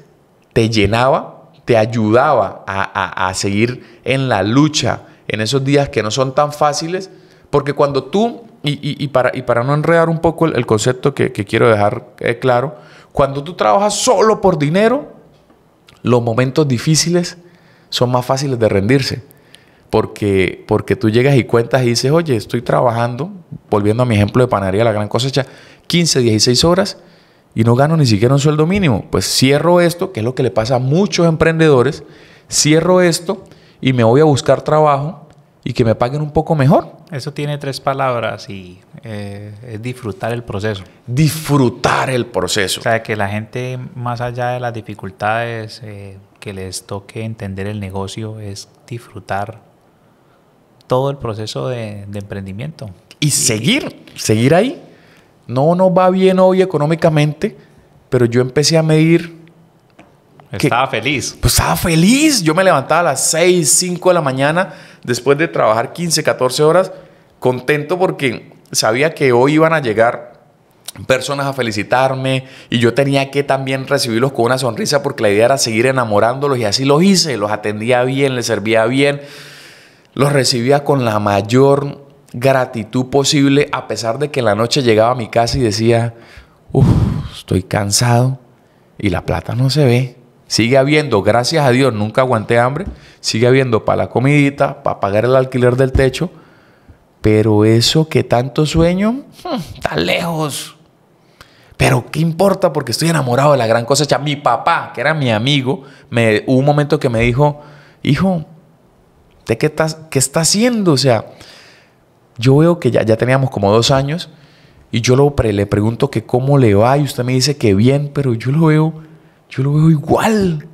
te llenaba, te ayudaba a seguir en la lucha en esos días que no son tan fáciles, porque cuando tú, y para no enredar un poco el concepto que quiero dejar claro, cuando tú trabajas solo por dinero, los momentos difíciles son más fáciles de rendirse, porque tú llegas y cuentas y dices, oye, estoy trabajando, volviendo a mi ejemplo de Panadería La Gran Cosecha, 15, 16 horas y no gano ni siquiera un sueldo mínimo. Pues cierro esto, que es lo que le pasa a muchos emprendedores, cierro esto y me voy a buscar trabajo y que me paguen un poco mejor. Eso tiene 3 palabras y es disfrutar el proceso. Disfrutar el proceso. O sea, que la gente, más allá de las dificultades que les toque entender el negocio, es disfrutar todo el proceso de emprendimiento. Y seguir ahí. No nos va bien hoy económicamente, pero yo empecé a medir. Estaba feliz. Pues estaba feliz. Yo me levantaba a las 6, 5 de la mañana, después de trabajar 15, 14 horas, contento porque sabía que hoy iban a llegar personas a felicitarme y yo tenía que también recibirlos con una sonrisa porque la idea era seguir enamorándolos y así lo hice. Los atendía bien, les servía bien, los recibía con la mayor gratitud posible, a pesar de que en la noche llegaba a mi casa y decía, estoy cansado y la plata no se ve. Sigue habiendo, gracias a Dios, nunca aguanté hambre, sigue habiendo para la comidita, para pagar el alquiler del techo, pero eso que tanto sueño, está lejos. Pero ¿qué importa? Porque estoy enamorado de la gran cosecha. Mi papá, que era mi amigo, hubo un momento que me dijo, hijo, ¿de qué está haciendo? O sea, yo veo que ya teníamos como 2 años y yo le pregunto que cómo le va y usted me dice que bien, pero yo lo veo igual.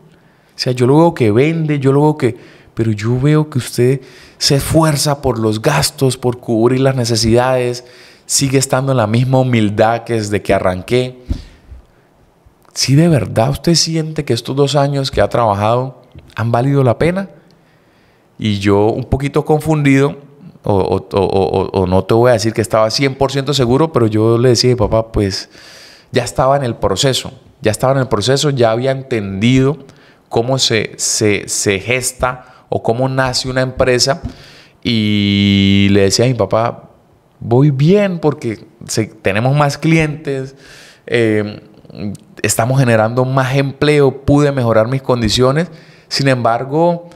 O sea, yo lo veo que vende, pero yo veo que usted se esfuerza por los gastos, por cubrir las necesidades, sigue estando en la misma humildad que desde que arranqué. ¿Sí de verdad usted siente que estos 2 años que ha trabajado han valido la pena? Y yo, un poquito confundido, o no te voy a decir que estaba 100% seguro, pero yo le decía, papá, pues ya estaba en el proceso, ya había entendido cómo se gesta o cómo nace una empresa, y le decía a mi papá, voy bien porque tenemos más clientes, estamos generando más empleo, pude mejorar mis condiciones. Sin embargo,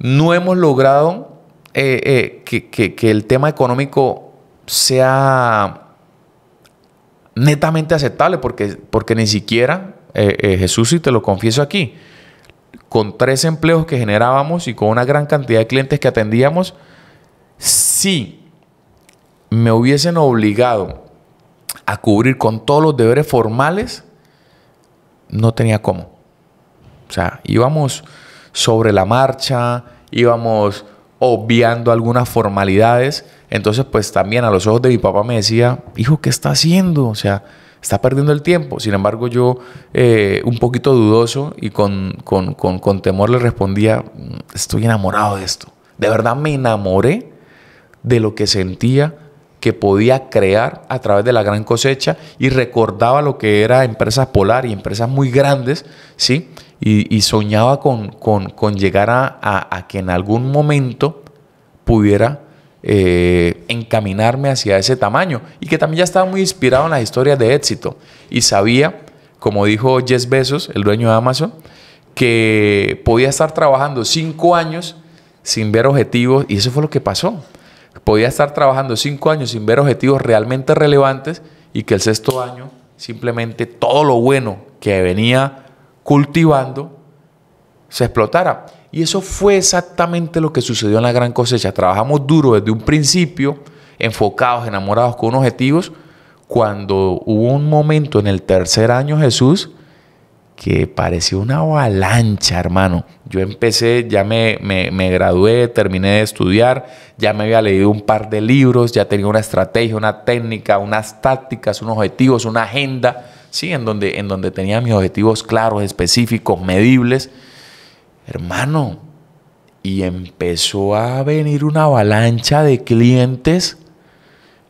no hemos logrado que el tema económico sea netamente aceptable, porque ni siquiera, Jesús, y te lo confieso aquí, con 3 empleos que generábamos y con una gran cantidad de clientes que atendíamos, sí me hubiesen obligado a cubrir con todos los deberes formales, no tenía cómo. O sea, íbamos sobre la marcha, íbamos obviando algunas formalidades. Entonces, pues también a los ojos de mi papá me decía, hijo, ¿qué está haciendo? O sea, está perdiendo el tiempo. Sin embargo, yo, un poquito dudoso y con temor, le respondía, estoy enamorado de esto. De verdad me enamoré de lo que sentía que podía crear a través de la gran cosecha, y recordaba lo que era Empresas Polar y empresas muy grandes, ¿sí? Y soñaba con llegar a que en algún momento pudiera encaminarme hacia ese tamaño, y que también ya estaba muy inspirado en las historias de éxito y sabía, como dijo Jeff Bezos, el dueño de Amazon, que podía estar trabajando 5 años sin ver objetivos, y eso fue lo que pasó. Podía estar trabajando 5 años sin ver objetivos realmente relevantes, y que el 6.º año simplemente todo lo bueno que venía cultivando se explotara. Y eso fue exactamente lo que sucedió en la gran cosecha. Trabajamos duro desde un principio, enfocados, enamorados, con objetivos. Cuando hubo un momento en el 3.er año, Jesús, que pareció una avalancha, hermano. Yo empecé, ya me gradué, terminé de estudiar, ya me había leído un par de libros, ya tenía una estrategia, una técnica, unas tácticas, unos objetivos, una agenda, ¿sí? En donde tenía mis objetivos claros, específicos, medibles. Hermano, y empezó a venir una avalancha de clientes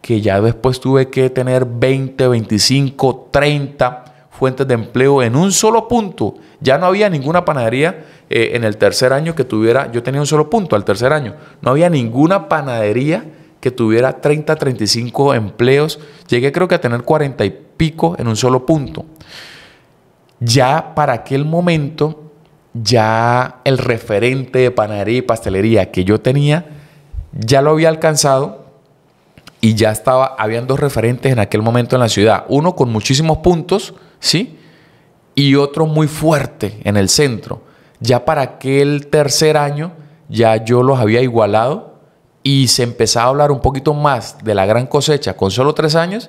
que ya después tuve que tener 20, 25, 30 fuentes de empleo en un solo punto. Ya no había ninguna panadería en el 3.er año que tuviera, yo tenía un solo punto al 3.er año, no había ninguna panadería que tuviera 30, 35 empleos. Llegué creo que a tener 40 y pico en un solo punto. Ya para aquel momento, ya el referente de panadería y pastelería que yo tenía, ya lo había alcanzado, y ya habían 2 referentes en aquel momento en la ciudad. Uno con muchísimos puntos, ¿sí? Y otro muy fuerte en el centro. Ya para aquel 3.er año, ya yo los había igualado, y se empezaba a hablar un poquito más de la gran cosecha con solo 3 años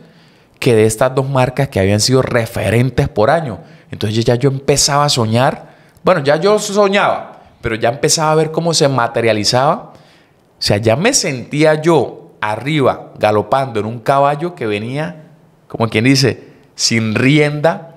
que de estas 2 marcas que habían sido referentes por año. Entonces ya yo empezaba a soñar. Bueno, ya yo soñaba, pero ya empezaba a ver cómo se materializaba. O sea, ya me sentía yo arriba, galopando en un caballo que venía, como quien dice, sin rienda,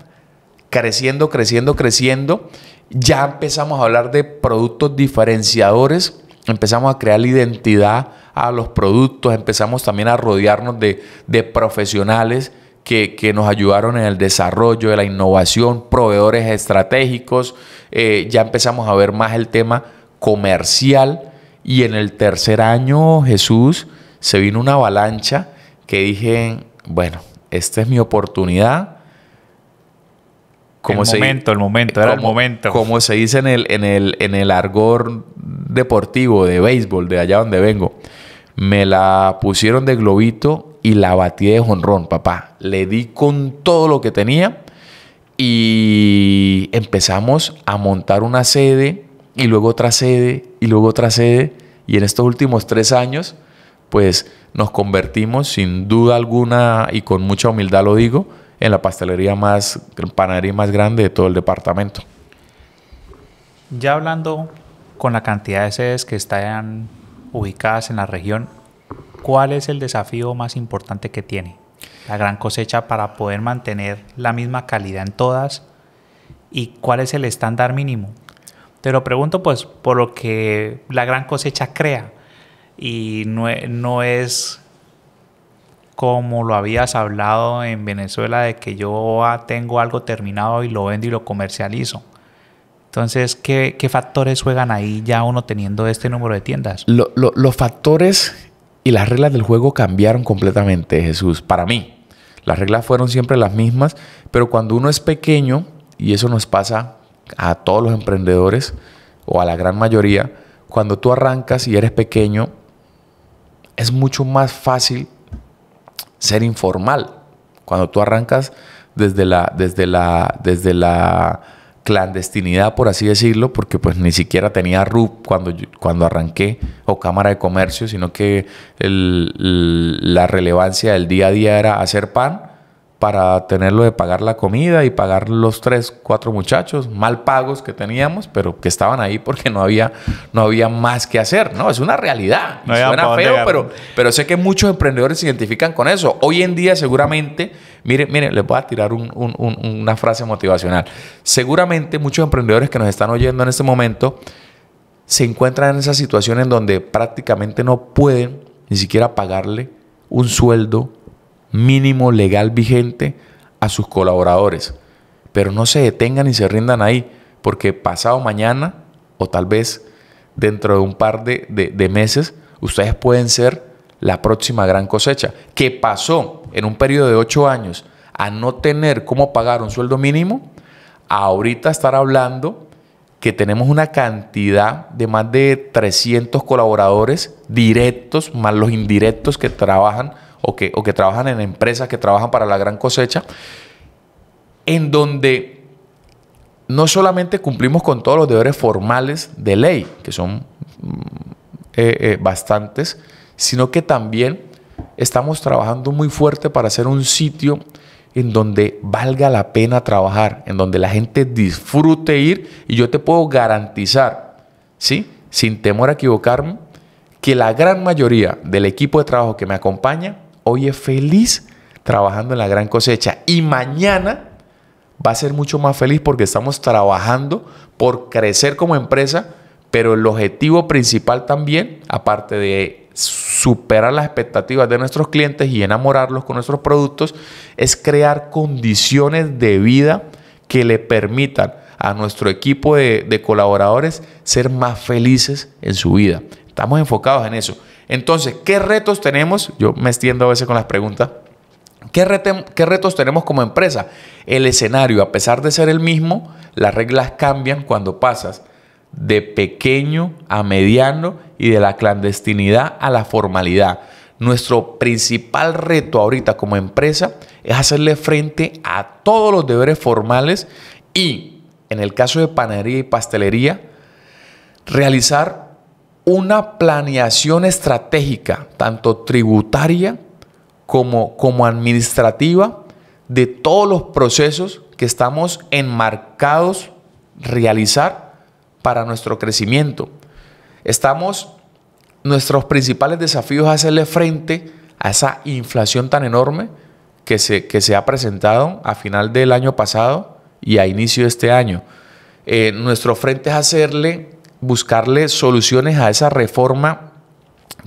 creciendo, creciendo, creciendo. Ya empezamos a hablar de productos diferenciadores, empezamos a crear la identidad a los productos, empezamos también a rodearnos de profesionales que nos ayudaron en el desarrollo de la innovación, proveedores estratégicos, ya empezamos a ver más el tema comercial y en el tercer año, Jesús, se vino una avalancha que dije, bueno, esta es mi oportunidad. El momento, era el momento. Como se dice en el argot deportivo de béisbol, de allá donde vengo. Me la pusieron de globito y la batí de jonrón, papá. Le di con todo lo que tenía y empezamos a montar una sede y luego otra sede y luego otra sede. Y en estos últimos 3 años, pues nos convertimos sin duda alguna y con mucha humildad lo digo, en la panadería más grande de todo el departamento. Ya hablando con la cantidad de sedes que están ubicadas en la región, ¿cuál es el desafío más importante que tiene la Gran Cosecha para poder mantener la misma calidad en todas? ¿Y cuál es el estándar mínimo? Te lo pregunto pues por lo que la Gran Cosecha crea y no es como lo habías hablado en Venezuela de que yo tengo algo terminado y lo vendo y lo comercializo. Entonces, ¿qué factores juegan ahí ya uno teniendo este número de tiendas? Los factores y las reglas del juego cambiaron completamente, Jesús. Para mí, las reglas fueron siempre las mismas, pero cuando uno es pequeño, y eso nos pasa a todos los emprendedores o a la gran mayoría, cuando tú arrancas y eres pequeño, es mucho más fácil ser informal. Cuando tú arrancas desde la clandestinidad, por así decirlo, porque pues ni siquiera tenía RUP cuando arranqué o Cámara de Comercio, sino que la relevancia del día a día era hacer pan para tenerlo de pagar la comida y pagar los 3, 4 muchachos mal pagos que teníamos, pero que estaban ahí porque no había más que hacer. No, es una realidad. No suena feo, pero sé que muchos emprendedores se identifican con eso. Hoy en día seguramente, mire, les voy a tirar una frase motivacional. Seguramente muchos emprendedores que nos están oyendo en este momento se encuentran en esa situación en donde prácticamente no pueden ni siquiera pagarle un sueldo mínimo legal vigente a sus colaboradores. Pero no se detengan y se rindan ahí, porque pasado mañana o tal vez dentro de un par de meses ustedes pueden ser la próxima Gran Cosecha, que pasó en un periodo de 8 años a no tener cómo pagar un sueldo mínimo, a ahorita estar hablando que tenemos una cantidad de más de 300 colaboradores directos, más los indirectos que trabajan o que trabajan en empresas que trabajan para la Gran Cosecha, en donde no solamente cumplimos con todos los deberes formales de ley, que son bastantes, sino que también estamos trabajando muy fuerte para hacer un sitio en donde valga la pena trabajar, en donde la gente disfrute ir, y yo te puedo garantizar, ¿sí?, sin temor a equivocarme, que la gran mayoría del equipo de trabajo que me acompaña hoy es feliz trabajando en la Gran Cosecha, y mañana va a ser mucho más feliz porque estamos trabajando por crecer como empresa, pero el objetivo principal también, aparte de superar las expectativas de nuestros clientes y enamorarlos con nuestros productos, es crear condiciones de vida que le permitan a nuestro equipo de colaboradores ser más felices en su vida. Estamos enfocados en eso. Entonces, ¿qué retos tenemos? Yo me extiendo a veces con las preguntas. ¿Qué retos tenemos como empresa? El escenario, a pesar de ser el mismo, las reglas cambian cuando pasas de pequeño a mediano y de la clandestinidad a la formalidad. Nuestro principal reto ahorita como empresa es hacerle frente a todos los deberes formales y, en el caso de panadería y pastelería, realizar una planeación estratégica, tanto tributaria como administrativa, de todos los procesos que estamos enmarcados realizar para nuestro crecimiento. Nuestros principales desafíos es hacerle frente a esa inflación tan enorme que se ha presentado a final del año pasado y a inicio de este año. Nuestro frente es buscarle soluciones a esa reforma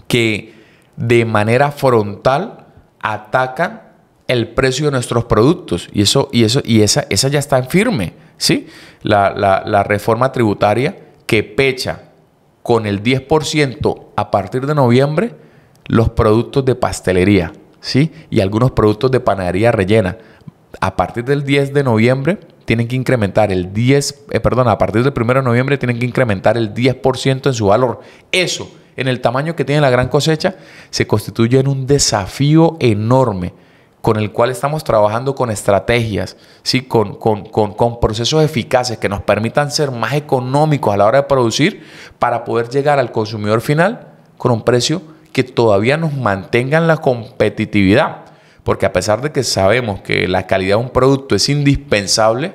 que de manera frontal atacan el precio de nuestros productos. Y esa ya está en firme, ¿sí? La reforma tributaria que pecha con el 10% a partir de noviembre los productos de pastelería, ¿sí? Y algunos productos de panadería rellena. A partir del 10 de noviembre tienen que incrementar a partir del 1 de noviembre tienen que incrementar el 10% en su valor. Eso, en el tamaño que tiene la gran cosecha, se constituye en un desafío enorme con el cual estamos trabajando con estrategias, ¿sí? con procesos eficaces que nos permitan ser más económicos a la hora de producir para poder llegar al consumidor final con un precio que todavía nos mantenga en la competitividad. Porque a pesar de que sabemos que la calidad de un producto es indispensable,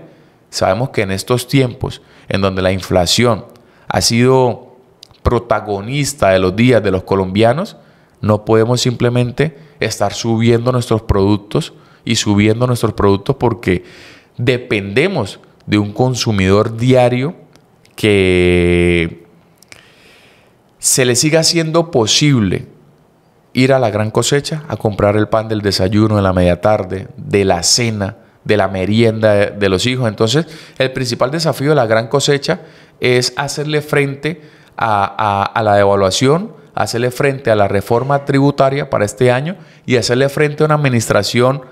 sabemos que en estos tiempos en donde la inflación ha sido protagonista de los días de los colombianos, no podemos simplemente estar subiendo nuestros productos porque dependemos de un consumidor diario que se le siga haciendo posible ir a la gran cosecha a comprar el pan del desayuno, de la media tarde, de la cena, de la merienda de los hijos. Entonces, el principal desafío de la gran cosecha es hacerle frente a la devaluación, hacerle frente a la reforma tributaria para este año y hacerle frente a una administración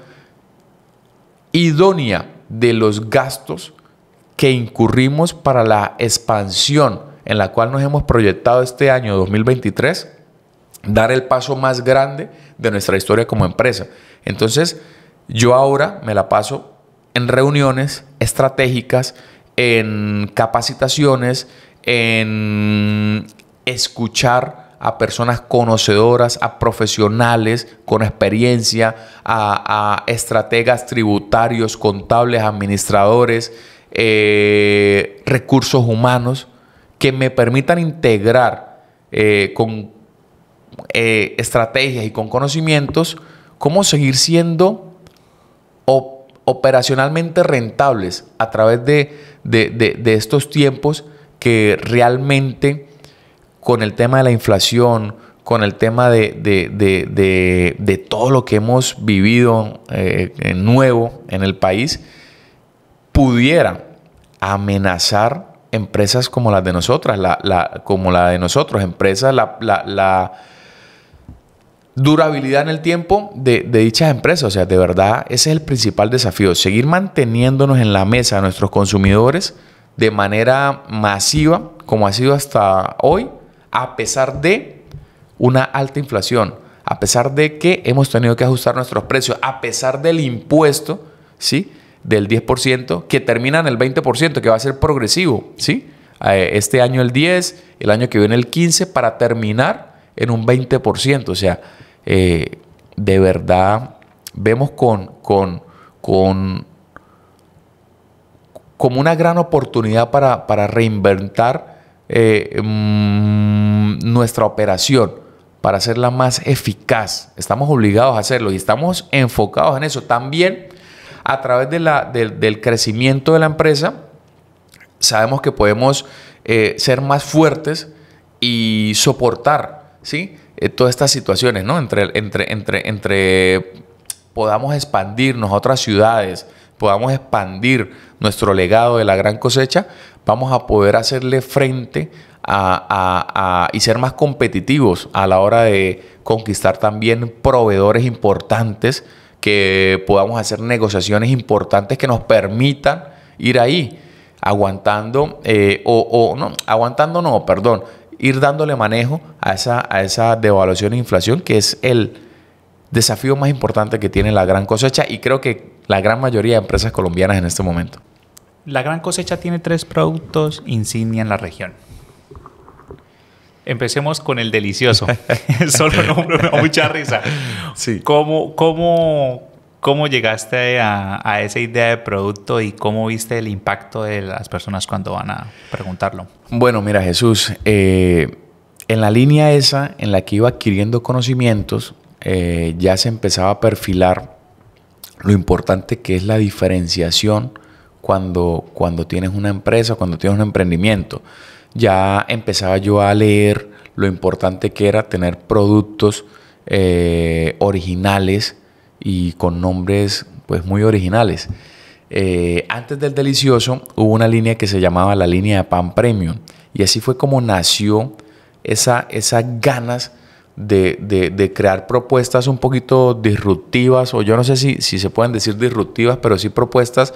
idónea de los gastos que incurrimos para la expansión en la cual nos hemos proyectado este año 2023, dar el paso más grande de nuestra historia como empresa. Entonces, yo ahora me la paso en reuniones estratégicas, en capacitaciones, en escuchar a personas conocedoras, a profesionales con experiencia, a estrategas tributarios, contables, administradores, recursos humanos, que me permitan integrar con estrategias y con conocimientos cómo seguir siendo operacionalmente rentables a través de estos tiempos que realmente, con el tema de la inflación, con el tema de todo lo que hemos vivido nuevo en el país, pudiera amenazar empresas como las de nosotras, como la de nosotros, empresas, la durabilidad en el tiempo de dichas empresas. O sea, de verdad, ese es el principal desafío, seguir manteniéndonos en la mesa de nuestros consumidores de manera masiva, como ha sido hasta hoy, a pesar de una alta inflación, a pesar de que hemos tenido que ajustar nuestros precios, a pesar del impuesto, ¿sí?, del 10%, que termina en el 20%, que va a ser progresivo, ¿sí? Este año el 10%, el año que viene el 15%, para terminar en un 20%. O sea, de verdad vemos como una gran oportunidad para reinventar nuestra operación, para hacerla más eficaz. Estamos obligados a hacerlo y estamos enfocados en eso. También a través del crecimiento de la empresa, sabemos que podemos ser más fuertes y soportar, ¿sí?, todas estas situaciones, ¿no? Entre podamos expandirnos a otras ciudades, podamos expandir nuestro legado de la gran cosecha, vamos a poder hacerle frente y ser más competitivos a la hora de conquistar también proveedores importantes, que podamos hacer negociaciones importantes que nos permitan ir ahí aguantando, ir dándole manejo a esa devaluación e inflación, que es el desafío más importante que tiene la gran cosecha, y creo que la gran mayoría de empresas colombianas en este momento. La gran cosecha tiene 3 productos insignia en la región. Empecemos con el delicioso. Solo nombre me da mucha risa. Sí. ¿Cómo llegaste a esa idea de producto y cómo viste el impacto de las personas cuando van a preguntarlo? Bueno, mira, Jesús, en la línea esa en la que iba adquiriendo conocimientos, ya se empezaba a perfilar lo importante que es la diferenciación cuando tienes una empresa, cuando tienes un emprendimiento. Ya empezaba yo a leer lo importante que era tener productos originales y con nombres pues muy originales. Antes del delicioso hubo una línea que se llamaba la línea de pan premium, y así fue como nació esas ganas de crear propuestas un poquito disruptivas, o yo no sé si se pueden decir disruptivas, pero sí propuestas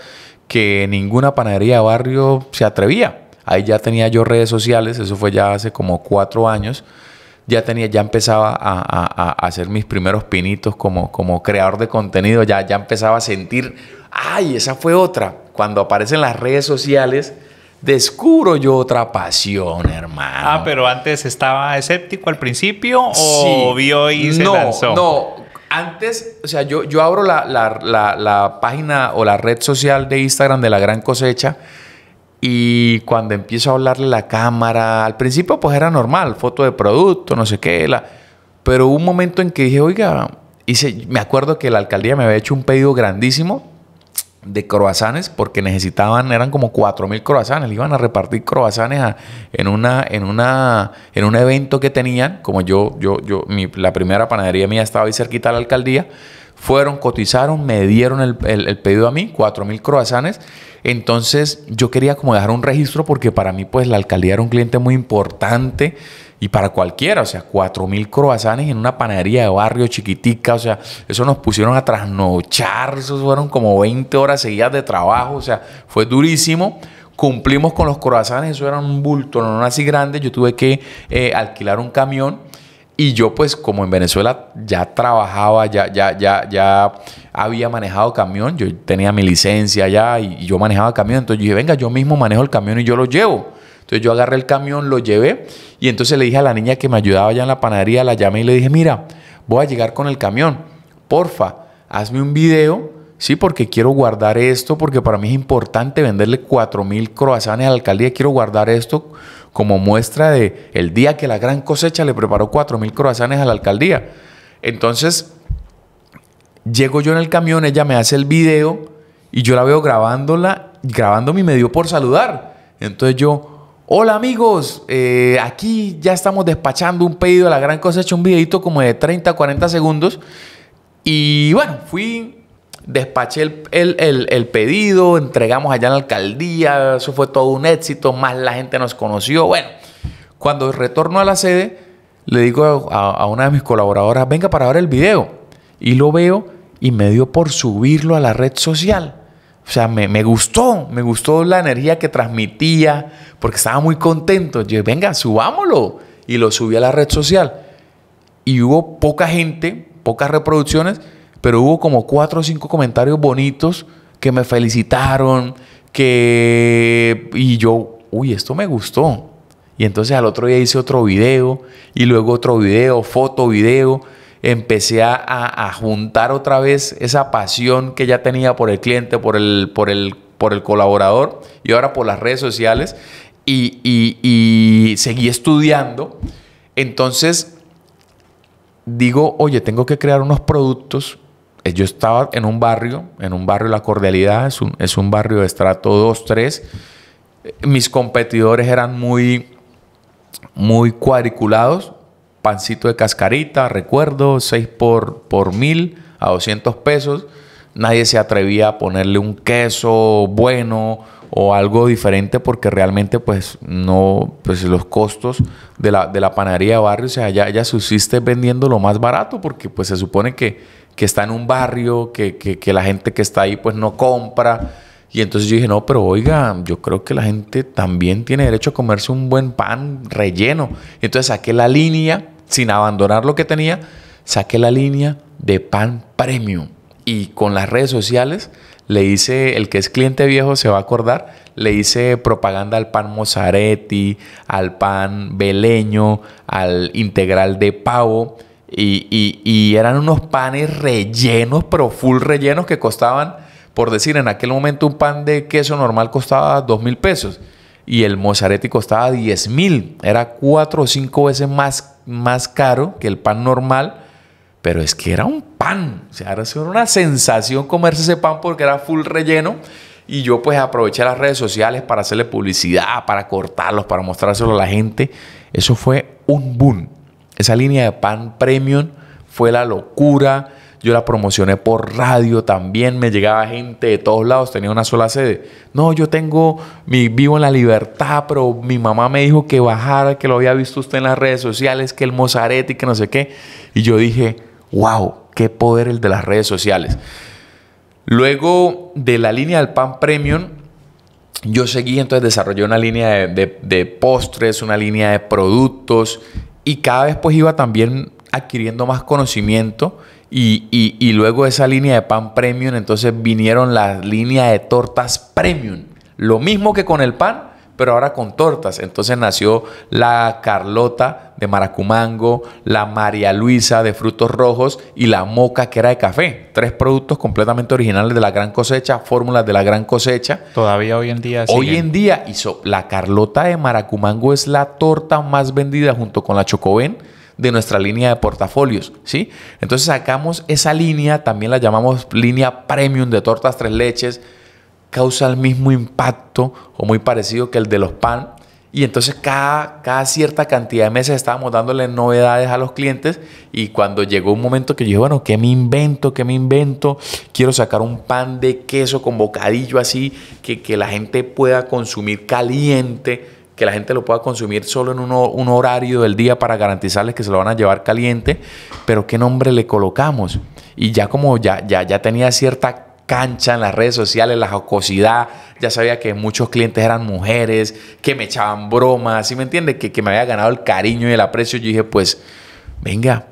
que ninguna panadería de barrio se atrevía. Ahí ya tenía yo redes sociales, eso fue ya hace como 4 años. Ya empezaba a hacer mis primeros pinitos como creador de contenido. Ya empezaba a sentir, ¡ay! Esa fue otra. Cuando aparecen las redes sociales, descubro yo otra pasión, hermano. Ah, pero antes estaba escéptico al principio, ¿o Sí. vio y se lanzó? No, antes, o sea, yo abro la página o la red social de Instagram de La Gran Cosecha, y cuando empiezo a hablarle a la cámara, al principio pues era normal, foto de producto, no sé qué, pero hubo un momento en que dije, oiga, me acuerdo que la alcaldía me había hecho un pedido grandísimo de croissants, porque eran como 4.000 croissants, le iban a repartir croissants en un evento que tenían. Como la primera panadería mía estaba ahí cerquita de la alcaldía, fueron, cotizaron, me dieron el pedido a mí, 4.000 croissants. Entonces yo quería como dejar un registro, porque para mí pues la alcaldía era un cliente muy importante, y para cualquiera, o sea, 4.000 croissants en una panadería de barrio chiquitica, o sea, eso nos pusieron a trasnochar, esos fueron como 20 horas seguidas de trabajo, o sea, fue durísimo. Cumplimos con los croissants, eso era un bulto, no así grande, yo tuve que alquilar un camión. Y yo pues como en Venezuela ya trabajaba, ya había manejado camión, yo tenía mi licencia ya y yo manejaba camión. Entonces yo dije, venga, yo mismo manejo el camión y yo lo llevo. Entonces yo agarré el camión, lo llevé, y entonces le dije a la niña que me ayudaba allá en la panadería, la llamé y le dije, mira, voy a llegar con el camión, porfa, hazme un video, sí, porque quiero guardar esto, porque para mí es importante venderle 4.000 croissants a la alcaldía, quiero guardar esto como muestra de el día que La Gran Cosecha le preparó 4.000 croissants a la alcaldía. Entonces, llego yo en el camión, ella me hace el video y yo la veo grabándome, y me dio por saludar. Entonces yo, hola amigos, aquí ya estamos despachando un pedido de La Gran Cosecha, un videito como de 30, 40 segundos. Y bueno, despaché el pedido, entregamos allá en la alcaldía, eso fue todo un éxito, más la gente nos conoció. Bueno, cuando retorno a la sede, le digo a una de mis colaboradoras, venga para ver el video. Y lo veo y me dio por subirlo a la red social. O sea, me gustó la energía que transmitía, porque estaba muy contento. Yo dije, venga, subámoslo. Y lo subí a la red social. Y hubo poca gente, pocas reproducciones, pero hubo como 4 o 5 comentarios bonitos que me felicitaron, y yo, uy, esto me gustó. Y entonces al otro día hice otro video, y luego otro video, foto, video. Empecé a juntar otra vez esa pasión que ya tenía por el cliente, por el colaborador, y ahora por las redes sociales, y seguí estudiando. Entonces digo, oye, tengo que crear unos productos. Yo estaba en un barrio La Cordialidad, es un barrio de estrato 2, 3. Mis competidores eran muy cuadriculados. Pancito de cascarita, recuerdo, 6 por 1.000 a 200 pesos. Nadie se atrevía a ponerle un queso bueno o algo diferente, porque realmente pues no, pues los costos de la panadería de barrio, o sea, ya subsiste vendiendo lo más barato, porque pues se supone que está en un barrio, que la gente que está ahí pues no compra. Y entonces yo dije, no, pero oiga, yo creo que la gente también tiene derecho a comerse un buen pan relleno. Entonces saqué la línea, sin abandonar lo que tenía, saqué la línea de pan premium. Y con las redes sociales le hice, el que es cliente viejo se va a acordar, le hice propaganda al pan Mozzaretti, al pan beleño, al integral de pavo. Y eran unos panes rellenos, pero full rellenos, que costaban, por decir, en aquel momento un pan de queso normal costaba 2.000 pesos y el Mozzaretti costaba 10.000. Era 4 o 5 veces más caro que el pan normal, pero es que era un pan. O sea, era una sensación comerse ese pan, porque era full relleno. Y yo pues aproveché las redes sociales para hacerle publicidad, para cortarlos, para mostrárselo a la gente. Eso fue un boom. Esa línea de pan premium fue la locura. Yo la promocioné por radio también, me llegaba gente de todos lados, tenía una sola sede. No, yo vivo en La Libertad, pero mi mamá me dijo que bajara, que lo había visto usted en las redes sociales, que el mozaretti, que no sé qué. Y yo dije, wow, qué poder el de las redes sociales. Luego de la línea del pan premium, yo seguí, entonces desarrollé una línea de postres, una línea de productos, y cada vez pues iba también adquiriendo más conocimiento. Y luego de esa línea de pan premium, entonces vinieron las líneas de tortas premium. Lo mismo que con el pan, pero ahora con tortas. Entonces nació la Carlota de Maracumango, la María Luisa de frutos rojos y la Moca, que era de café. 3 productos completamente originales de La Gran Cosecha, fórmulas de La Gran Cosecha. Todavía hoy en día Hoy en día la Carlota de Maracumango es la torta más vendida junto con la Chocobén de nuestra línea de portafolios, ¿sí? Entonces sacamos esa línea, también la llamamos línea premium de tortas 3 leches, causa el mismo impacto o muy parecido que el de los pan, y entonces cada cierta cantidad de meses estábamos dándole novedades a los clientes, y cuando llegó un momento que yo dije, bueno, ¿qué me invento? Quiero sacar un pan de queso con bocadillo así, que la gente pueda consumir caliente, que la gente lo pueda consumir solo en un horario del día para garantizarles que se lo van a llevar caliente. Pero ¿qué nombre le colocamos? Y ya como ya tenía cierta cancha en las redes sociales, la jocosidad, ya sabía que muchos clientes eran mujeres, que me echaban bromas, ¿sí me entiende? Que me había ganado el cariño y el aprecio. Yo dije, pues, venga,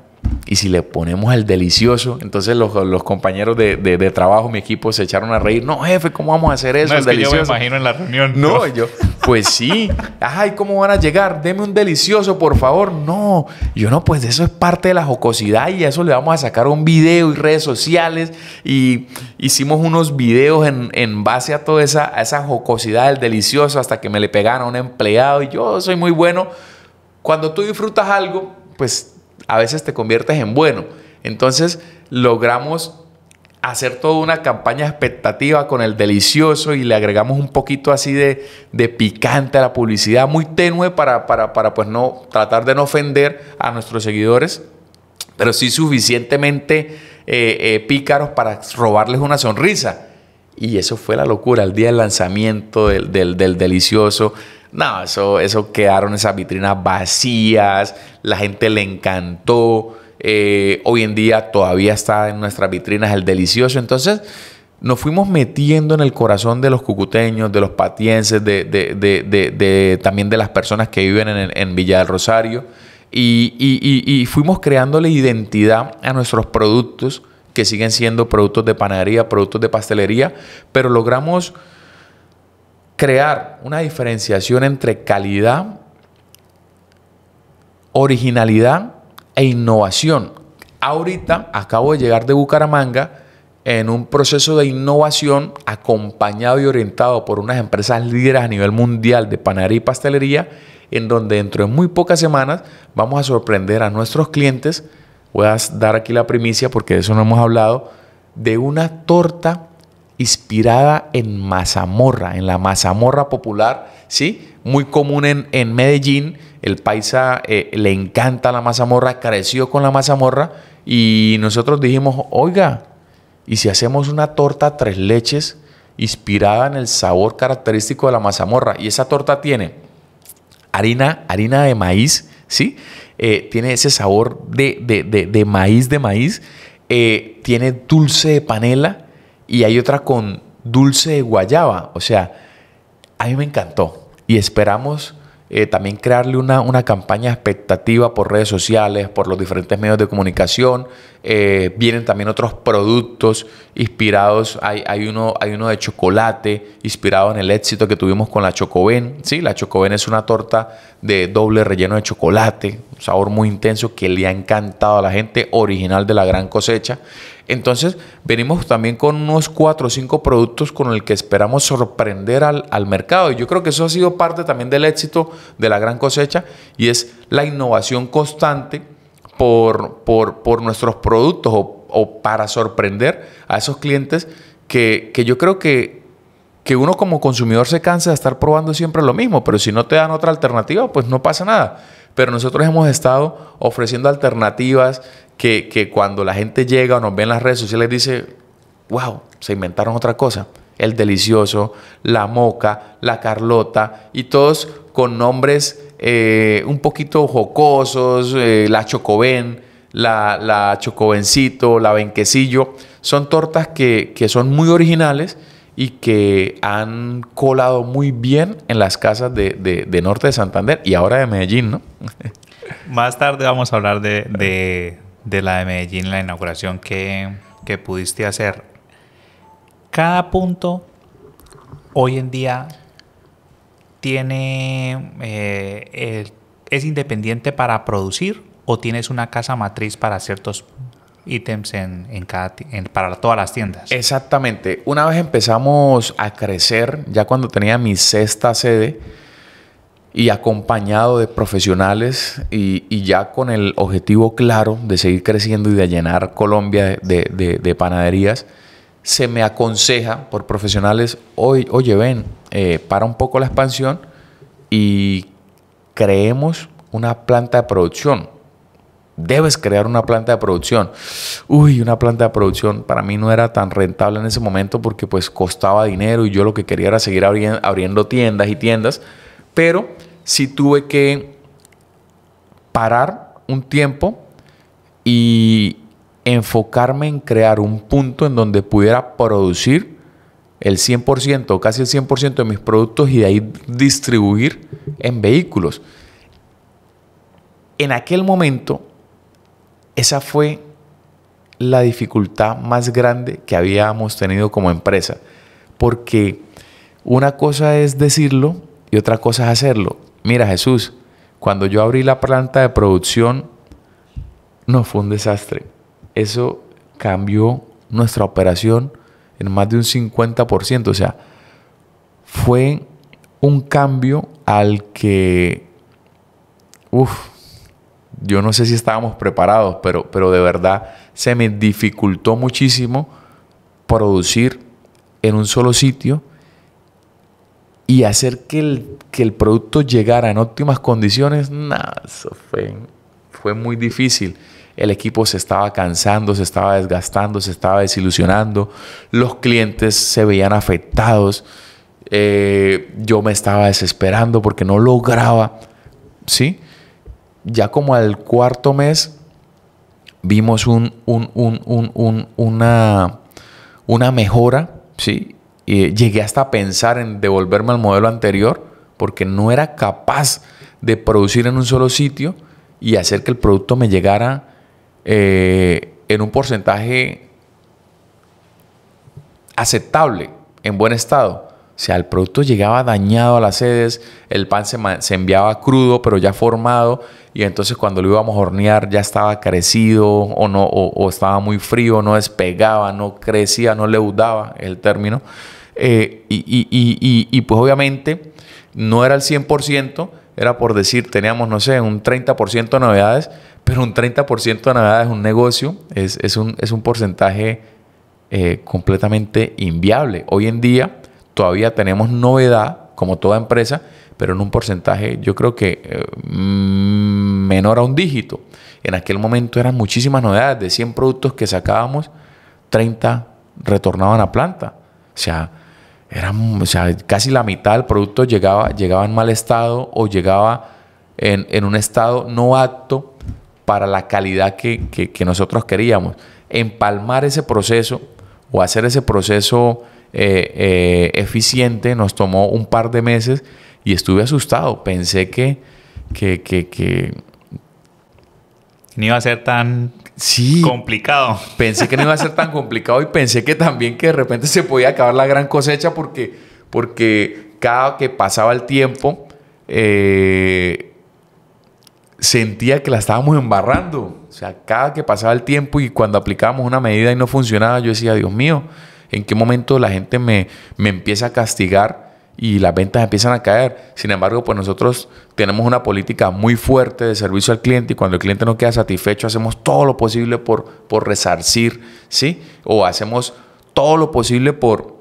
y si le ponemos el delicioso. Entonces los compañeros de trabajo, mi equipo, se echaron a reír. No, jefe, ¿cómo vamos a hacer eso? No, el es que delicioso. yo me imagino en la reunión. No, yo, pues sí. Ajá, ¿y cómo van a llegar? Deme un delicioso, por favor. No, yo no, pues eso es parte de la jocosidad, y a eso le vamos a sacar un video y redes sociales. Y hicimos unos videos en base a toda esa jocosidad del delicioso, hasta que me le pegaron a un empleado. Y yo soy muy bueno. Cuando tú disfrutas algo, pues a veces te conviertes en bueno. Entonces logramos hacer toda una campaña expectativa con el delicioso, y le agregamos un poquito así de picante a la publicidad, muy tenue para pues no tratar de no ofender a nuestros seguidores, pero sí suficientemente pícaros para robarles una sonrisa. Y eso fue la locura, el día del lanzamiento del delicioso. No, eso quedaron esas vitrinas vacías, la gente le encantó. Hoy en día todavía está en nuestras vitrinas el delicioso. Entonces nos fuimos metiendo en el corazón de los cucuteños, de los patienses, también de las personas que viven en Villa del Rosario, y fuimos creándole identidad a nuestros productos, que siguen siendo productos de panadería, productos de pastelería, pero logramos crear una diferenciación entre calidad, originalidad e innovación. Ahorita acabo de llegar de Bucaramanga en un proceso de innovación acompañado y orientado por unas empresas líderes a nivel mundial de panadería y pastelería, en donde dentro de muy pocas semanas vamos a sorprender a nuestros clientes. Voy a dar aquí la primicia, porque de eso no hemos hablado, de una torta inspirada en mazamorra, en la mazamorra popular, ¿sí? Muy común en Medellín. El paisa le encanta la mazamorra, creció con la mazamorra, y nosotros dijimos, oiga, ¿y si hacemos una torta 3 leches inspirada en el sabor característico de la mazamorra? Y esa torta tiene harina de maíz, ¿sí? Tiene ese sabor de maíz, tiene dulce de panela, y hay otra con dulce de guayaba. O sea, a mí me encantó, y esperamos también crearle una campaña expectativa por redes sociales, por los diferentes medios de comunicación. Vienen también otros productos inspirados. Hay uno de chocolate inspirado en el éxito que tuvimos con la Chocobén. Sí, la Chocobén es una torta de doble relleno de chocolate, un sabor muy intenso que le ha encantado a la gente, original de La Gran Cosecha. Entonces venimos también con unos 4 o 5 productos con el que esperamos sorprender al mercado, y yo creo que eso ha sido parte también del éxito de La Gran Cosecha, y es la innovación constante por nuestros productos, o para sorprender a esos clientes que yo creo que uno como consumidor se cansa de estar probando siempre lo mismo, pero si no te dan otra alternativa, pues no pasa nada. pero nosotros hemos estado ofreciendo alternativas que cuando la gente llega o nos ve en las redes sociales dice, wow, se inventaron otra cosa. El Delicioso, la Moca, la Carlota, y todos con nombres un poquito jocosos, la Chocoben, la Chocobencito, la Benquecillo. Son tortas que son muy originales y que han colado muy bien en las casas de Norte de Santander y ahora de Medellín, ¿no? Más tarde vamos a hablar de la de Medellín, la inauguración que pudiste hacer. Cada punto hoy en día es independiente para producir, o tienes una casa matriz para ciertos ítems para todas las tiendas. Exactamente. Una vez empezamos a crecer, ya cuando tenía mi 6ª sede y acompañado de profesionales y ya con el objetivo claro de seguir creciendo y de llenar Colombia de panaderías, se me aconseja por profesionales, oye, ven, para un poco la expansión y creemos una planta de producción. Debes crear una planta de producción. Una planta de producción para mí no era tan rentable en ese momento porque pues costaba dinero y yo lo que quería era seguir abriendo tiendas y tiendas. Pero sí tuve que parar un tiempo y enfocarme en crear un punto en donde pudiera producir el 100%, casi el 100% de mis productos y de ahí distribuir en vehículos. En aquel momento, esa fue la dificultad más grande que habíamos tenido como empresa, porque una cosa es decirlo y otra cosa es hacerlo. Mira, Jesús, cuando yo abrí la planta de producción, no fue un desastre. Eso cambió nuestra operación en más de un 50%. O sea, fue un cambio al que, yo no sé si estábamos preparados, pero de verdad se me dificultó muchísimo producir en un solo sitio y hacer que el producto llegara en óptimas condiciones. Eso fue muy difícil. El equipo se estaba cansando, se estaba desgastando, se estaba desilusionando. Los clientes se veían afectados. Yo me estaba desesperando porque no lograba, ¿sí? Ya como al 4.º mes vimos una mejora, ¿sí? Llegué hasta a pensar en devolverme al modelo anterior porque no era capaz de producir en un solo sitio y hacer que el producto me llegara en un porcentaje aceptable, en buen estado. O sea, el producto llegaba dañado a las sedes, el pan se enviaba crudo, pero ya formado, y entonces cuando lo íbamos a hornear ya estaba crecido o estaba muy frío, no despegaba, no crecía, no leudaba, es el término. Y pues obviamente no era el 100%, era por decir, teníamos, no sé, un 30% de novedades, pero un 30% de novedades es un negocio, es un porcentaje completamente inviable. Hoy en día todavía tenemos novedad, como toda empresa, pero en un porcentaje, yo creo que menor a un dígito. En aquel momento eran muchísimas novedades. De 100 productos que sacábamos, 30 retornaban a planta. O sea, casi la mitad del producto llegaba en mal estado o llegaba en un estado no apto para la calidad que nosotros queríamos. Empalmar ese proceso o hacer ese proceso eficiente nos tomó un par de meses y estuve asustado. Pensé que no iba a ser tan complicado. Pensé que no iba a ser tan complicado y pensé que también que de repente se podía acabar la gran cosecha porque cada que pasaba el tiempo sentía que la estábamos embarrando. O sea, cada que pasaba el tiempo y cuando aplicábamos una medida y no funcionaba, yo decía, Dios mío, ¿en qué momento la gente me empieza a castigar y las ventas empiezan a caer? Sin embargo, pues nosotros tenemos una política muy fuerte de servicio al cliente y cuando el cliente no queda satisfecho, hacemos todo lo posible por resarcir, ¿sí? O hacemos todo lo posible por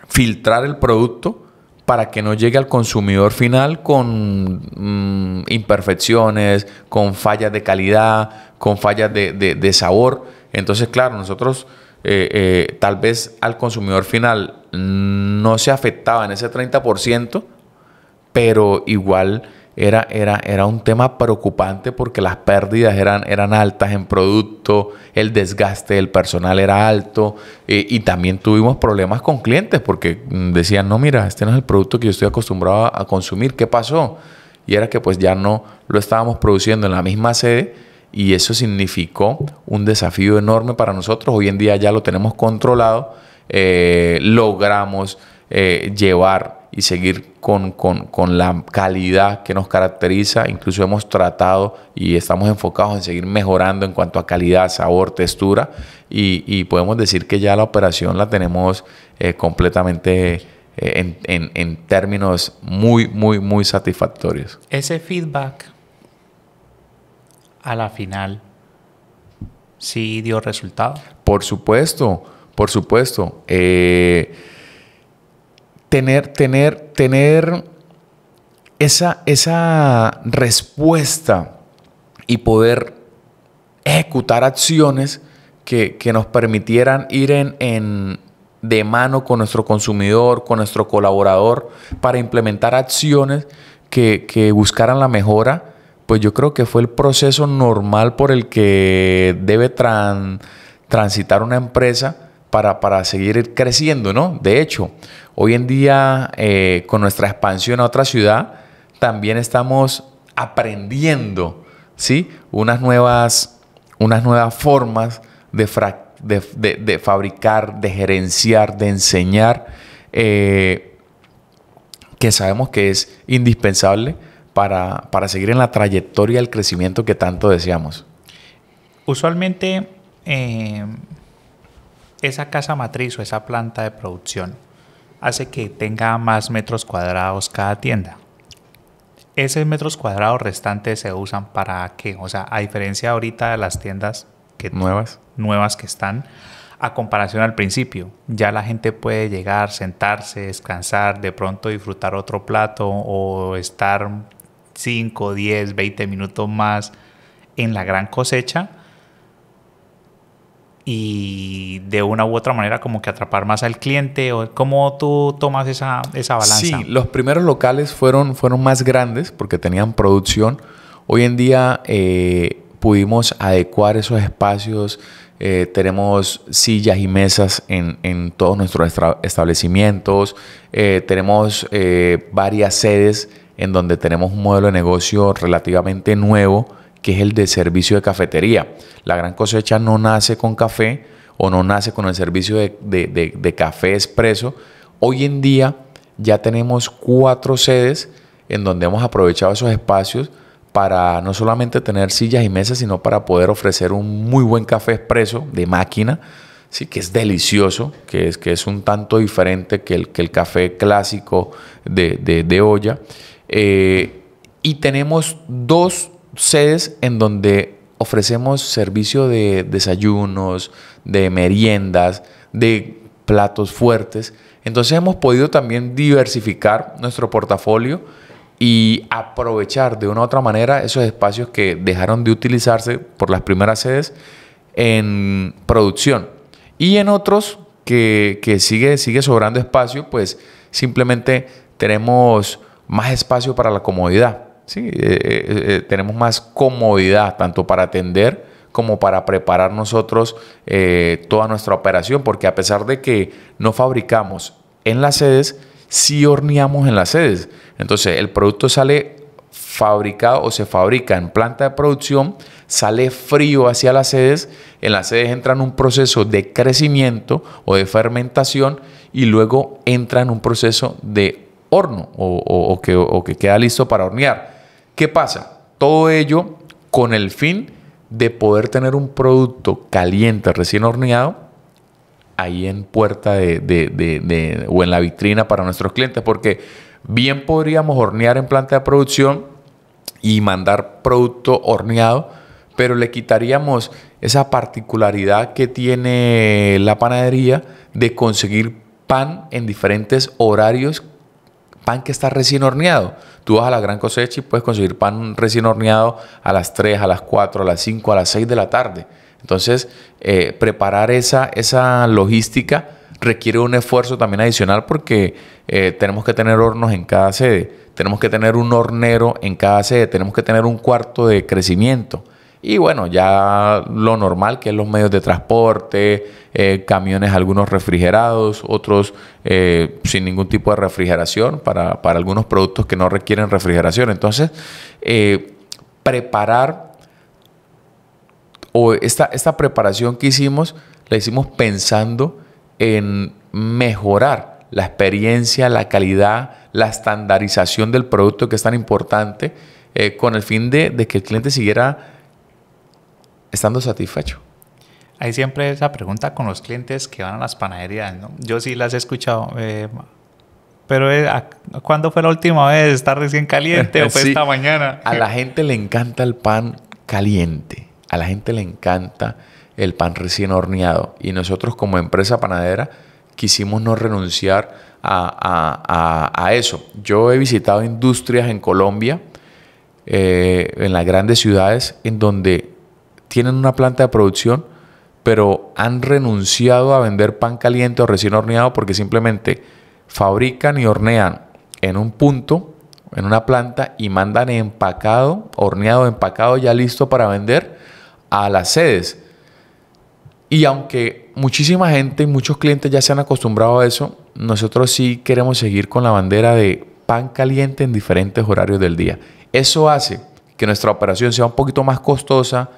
filtrar el producto para que no llegue al consumidor final con imperfecciones, con fallas de calidad, con fallas de sabor. Entonces, claro, nosotros tal vez al consumidor final no se afectaba en ese 30%, pero igual era un tema preocupante porque las pérdidas eran altas en producto, el desgaste del personal era alto, y también tuvimos problemas con clientes porque decían, no, mira, este no es el producto que yo estoy acostumbrado a consumir, ¿qué pasó? Y era que pues ya no lo estábamos produciendo en la misma sede y eso significó un desafío enorme para nosotros. Hoy en día ya lo tenemos controlado, logramos llevar y seguir con la calidad que nos caracteriza. Incluso hemos tratado y estamos enfocados en seguir mejorando en cuanto a calidad, sabor, textura y podemos decir que ya la operación la tenemos completamente en términos muy satisfactorios. Ese feedback a la final sí dio resultado. Por supuesto. Tener esa respuesta y poder ejecutar acciones que nos permitieran ir de mano con nuestro consumidor, con nuestro colaborador, para implementar acciones que buscaran la mejora, pues yo creo que fue el proceso normal por el que debe transitar una empresa para seguir creciendo, ¿no? De hecho, hoy en día, con nuestra expansión a otra ciudad, también estamos aprendiendo, ¿sí? Unas nuevas formas de fabricar, de gerenciar, de enseñar, que sabemos que es indispensable para seguir en la trayectoria del crecimiento que tanto deseamos. Usualmente, esa casa matriz o esa planta de producción hace que tenga más metros cuadrados cada tienda. Esos metros cuadrados restantes se usan para qué? O sea, a diferencia ahorita de las tiendas nuevas que están, a comparación al principio, ya la gente puede llegar, sentarse, descansar, de pronto disfrutar otro plato o estar 5, 10, 20 minutos más en la gran cosecha y de una u otra manera como que atrapar más al cliente. ¿O cómo tú tomas esa balanza? Sí, los primeros locales fueron más grandes porque tenían producción. Hoy en día pudimos adecuar esos espacios. Tenemos sillas y mesas en todos nuestros establecimientos. Tenemos varias sedes en donde tenemos un modelo de negocio relativamente nuevo, que es el de servicio de cafetería. La Gran Cosecha no nace con café o no nace con el servicio de café expreso. Hoy en día ya tenemos 4 sedes en donde hemos aprovechado esos espacios para no solamente tener sillas y mesas, sino para poder ofrecer un muy buen café expreso de máquina, sí, que es delicioso, que es un tanto diferente que el café clásico de olla. Y tenemos 2 sedes en donde ofrecemos servicio de desayunos, de meriendas, de platos fuertes. Entonces hemos podido también diversificar nuestro portafolio y aprovechar de una u otra manera esos espacios que dejaron de utilizarse por las primeras sedes en producción. Y en otros que sigue sobrando espacio, pues simplemente tenemos más espacio para la comodidad. Sí, tenemos más comodidad tanto para atender como para preparar nosotros toda nuestra operación, porque a pesar de que no fabricamos en las sedes, sí horneamos en las sedes. Entonces el producto sale fabricado o se fabrica en planta de producción, sale frío hacia las sedes, en las sedes entra en un proceso de crecimiento o de fermentación y luego entra en un proceso de horno o que queda listo para hornear. ¿Qué pasa? Todo ello con el fin de poder tener un producto caliente, recién horneado, ahí en puerta o en la vitrina para nuestros clientes, porque bien podríamos hornear en planta de producción y mandar producto horneado, pero le quitaríamos esa particularidad que tiene la panadería de conseguir pan en diferentes horarios pan que está recién horneado. Tú vas a la Gran Cosecha y puedes conseguir pan recién horneado a las 3, a las 4, a las 5, a las 6 de la tarde. Entonces, preparar esa logística requiere un esfuerzo también adicional porque tenemos que tener hornos en cada sede, tenemos que tener un hornero en cada sede, tenemos que tener un cuarto de crecimiento. Y bueno, ya lo normal que es los medios de transporte, camiones algunos refrigerados, otros sin ningún tipo de refrigeración para algunos productos que no requieren refrigeración. Entonces, preparar o esta preparación que hicimos, la hicimos pensando en mejorar la experiencia, la calidad, la estandarización del producto que es tan importante, con el fin de que el cliente siguiera estando satisfecho. Hay siempre esa pregunta con los clientes que van a las panaderías, ¿no? Yo sí las he escuchado, pero ¿cuándo fue la última vez? ¿Está recién caliente o fue Sí, esta mañana? a la gente le encanta el pan caliente, a la gente le encanta el pan recién horneado, y nosotros como empresa panadera quisimos no renunciar a eso. Yo he visitado industrias en Colombia, en las grandes ciudades, en donde tienen una planta de producción, pero han renunciado a vender pan caliente o recién horneado porque simplemente fabrican y hornean en un punto, en una planta, y mandan empacado, horneado, empacado, ya listo para vender a las sedes. Y aunque muchísima gente y muchos clientes ya se han acostumbrado a eso, nosotros sí queremos seguir con la bandera de pan caliente en diferentes horarios del día. Eso hace que nuestra operación sea un poquito más costosa,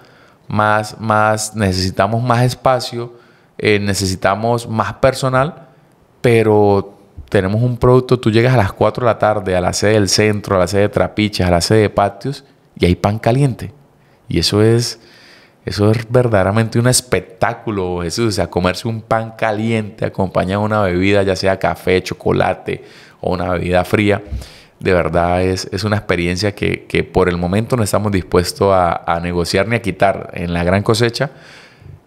necesitamos más espacio, necesitamos más personal, pero tenemos un producto. Tú llegas a las 4 de la tarde a la sede del centro, a la sede de Trapiches, a la sede de Patios, y hay pan caliente. Y eso es verdaderamente un espectáculo, Jesús. O sea, comerse un pan caliente acompañado de una bebida, ya sea café, chocolate o una bebida fría, de verdad es una experiencia que por el momento no estamos dispuestos a negociar ni a quitar en la Gran Cosecha.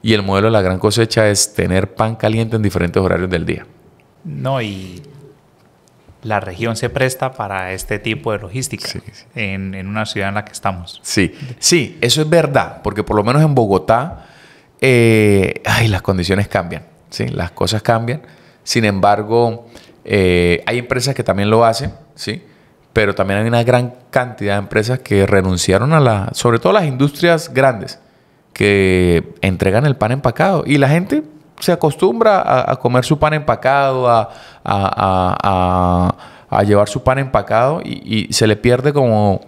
Y el modelo de la Gran Cosecha es tener pan caliente en diferentes horarios del día. No, y la región se presta para este tipo de logística, Sí. en una ciudad en la que estamos. Sí, eso es verdad, porque por lo menos en Bogotá, las condiciones cambian, ¿sí? Las cosas cambian. Sin embargo, hay empresas que también lo hacen, ¿sí? Pero también hay una gran cantidad de empresas que renunciaron sobre todo las industrias grandes, que entregan el pan empacado. Y la gente se acostumbra a comer su pan empacado, a llevar su pan empacado, y se le pierde como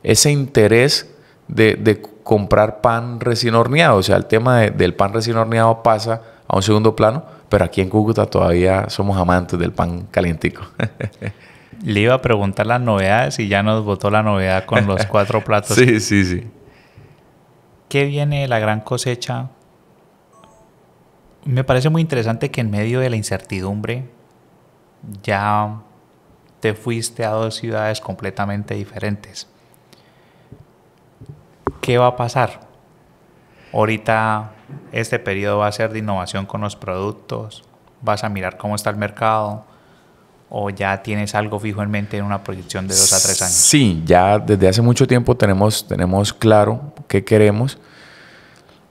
ese interés de comprar pan recién horneado. O sea, el tema del pan recién horneado pasa a un segundo plano, pero aquí en Cúcuta todavía somos amantes del pan calientico. Le iba a preguntar las novedades y ya nos botó la novedad con los 4 platos. Sí. ¿Qué viene de la Gran Cosecha? Me parece muy interesante que en medio de la incertidumbre ya te fuiste a 2 ciudades completamente diferentes. ¿Qué va a pasar? Ahorita este periodo va a ser de innovación con los productos. ¿Vas a mirar cómo está el mercado? ¿O ya tienes algo fijo en mente en una proyección de 2 a 3 años? Sí, ya desde hace mucho tiempo tenemos claro qué queremos.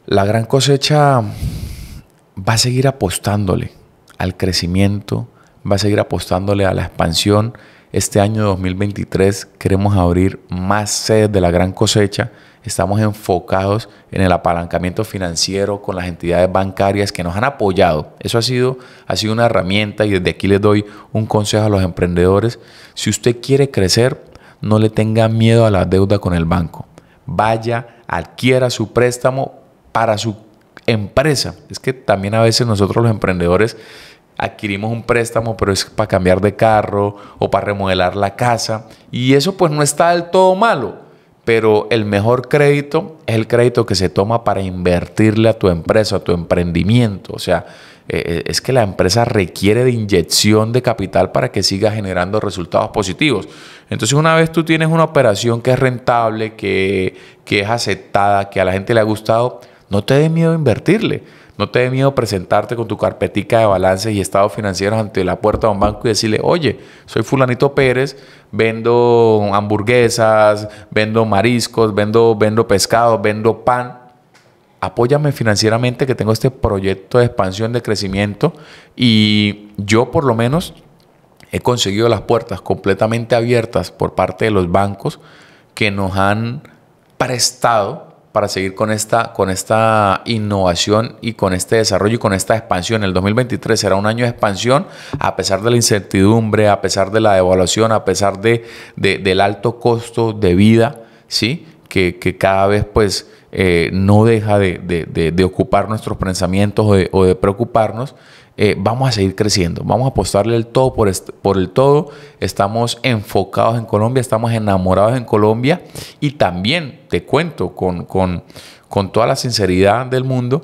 La Gran Cosecha va a seguir apostándole al crecimiento, va a seguir apostándole a la expansión. Este año 2023 queremos abrir más sedes de la Gran Cosecha. Estamos enfocados en el apalancamiento financiero con las entidades bancarias que nos han apoyado. Eso ha sido una herramienta, y desde aquí les doy un consejo a los emprendedores. Si usted quiere crecer, no le tenga miedo a la deuda con el banco. Vaya, adquiera su préstamo para su empresa. Es que también a veces nosotros los emprendedores adquirimos un préstamo, pero es para cambiar de carro o para remodelar la casa, y eso pues no está del todo malo. Pero el mejor crédito es el crédito que se toma para invertirle a tu empresa, a tu emprendimiento. O sea, es que la empresa requiere de inyección de capital para que siga generando resultados positivos. Entonces, una vez tú tienes una operación que es rentable, que es aceptada, que a la gente le ha gustado, no te dé miedo a invertirle. No te dé miedo presentarte con tu carpetica de balances y estados financieros ante la puerta de un banco y decirle, oye, soy fulanito Pérez, vendo hamburguesas, vendo mariscos, vendo pescado, vendo pan. Apóyame financieramente que tengo este proyecto de expansión, de crecimiento, y yo por lo menos he conseguido las puertas completamente abiertas por parte de los bancos que nos han prestado para seguir con esta innovación y con este desarrollo y con esta expansión. El 2023 será un año de expansión a pesar de la incertidumbre, a pesar de la devaluación, a pesar del alto costo de vida, ¿sí? Que cada vez pues no deja de ocupar nuestros pensamientos o de preocuparnos. Vamos a seguir creciendo, vamos a apostarle el todo por el todo. Estamos enfocados en Colombia, estamos enamorados en Colombia, y también te cuento con toda la sinceridad del mundo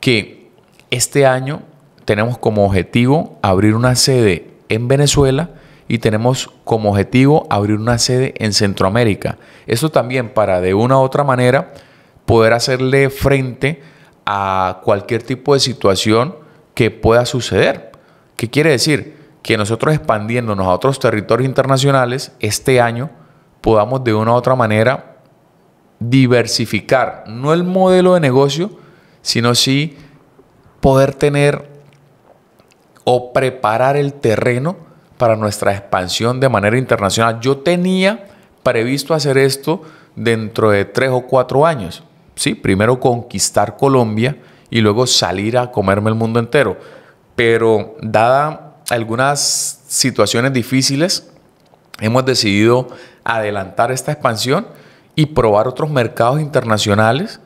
que este año tenemos como objetivo abrir una sede en Venezuela y tenemos como objetivo abrir una sede en Centroamérica. Eso también para de una u otra manera poder hacerle frente a cualquier tipo de situación que pueda suceder. ¿Qué quiere decir? Que nosotros expandiéndonos a otros territorios internacionales este año podamos de una u otra manera diversificar, no el modelo de negocio, sino sí poder tener o preparar el terreno para nuestra expansión de manera internacional. Yo tenía previsto hacer esto dentro de 3 o 4 años. Sí, primero conquistar Colombia y luego salir a comerme el mundo entero. Pero dada algunas situaciones difíciles, hemos decidido adelantar esta expansión y probar otros mercados internacionales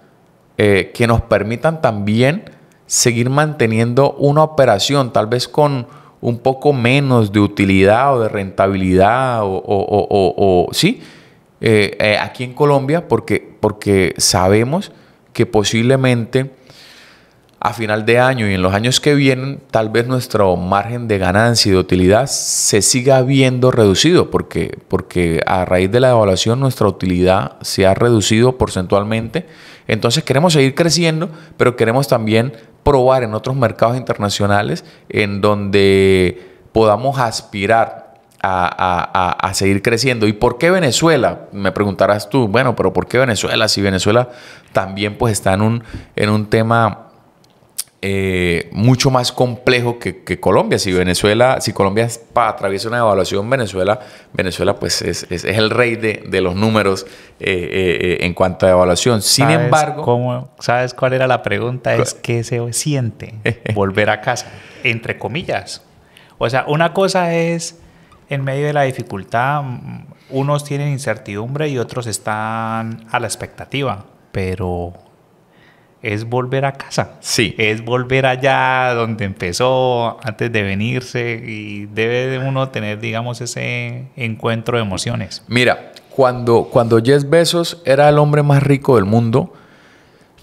que nos permitan también seguir manteniendo una operación, tal vez con un poco menos de utilidad o de rentabilidad sí, aquí en Colombia, porque sabemos que posiblemente a final de año y en los años que vienen, tal vez nuestro margen de ganancia y de utilidad se siga viendo reducido, porque a raíz de la devaluación nuestra utilidad se ha reducido porcentualmente. Entonces queremos seguir creciendo, pero queremos también probar en otros mercados internacionales en donde podamos aspirar a seguir creciendo. ¿Y por qué Venezuela? Me preguntarás tú, bueno, pero ¿por qué Venezuela? Si Venezuela también pues está en un tema mucho más complejo que Colombia. Si Colombia atraviesa una devaluación, Venezuela pues es el rey de los números en cuanto a devaluación. Sin embargo, ¿sabes cuál era la pregunta? Es ¿qué se siente volver a casa? Entre comillas. O sea, una cosa es en medio de la dificultad, unos tienen incertidumbre y otros están a la expectativa, pero es volver a casa. Sí. Es volver allá donde empezó antes de venirse, y debe uno tener, digamos, ese encuentro de emociones. Mira, cuando Jeff Bezos era el hombre más rico del mundo,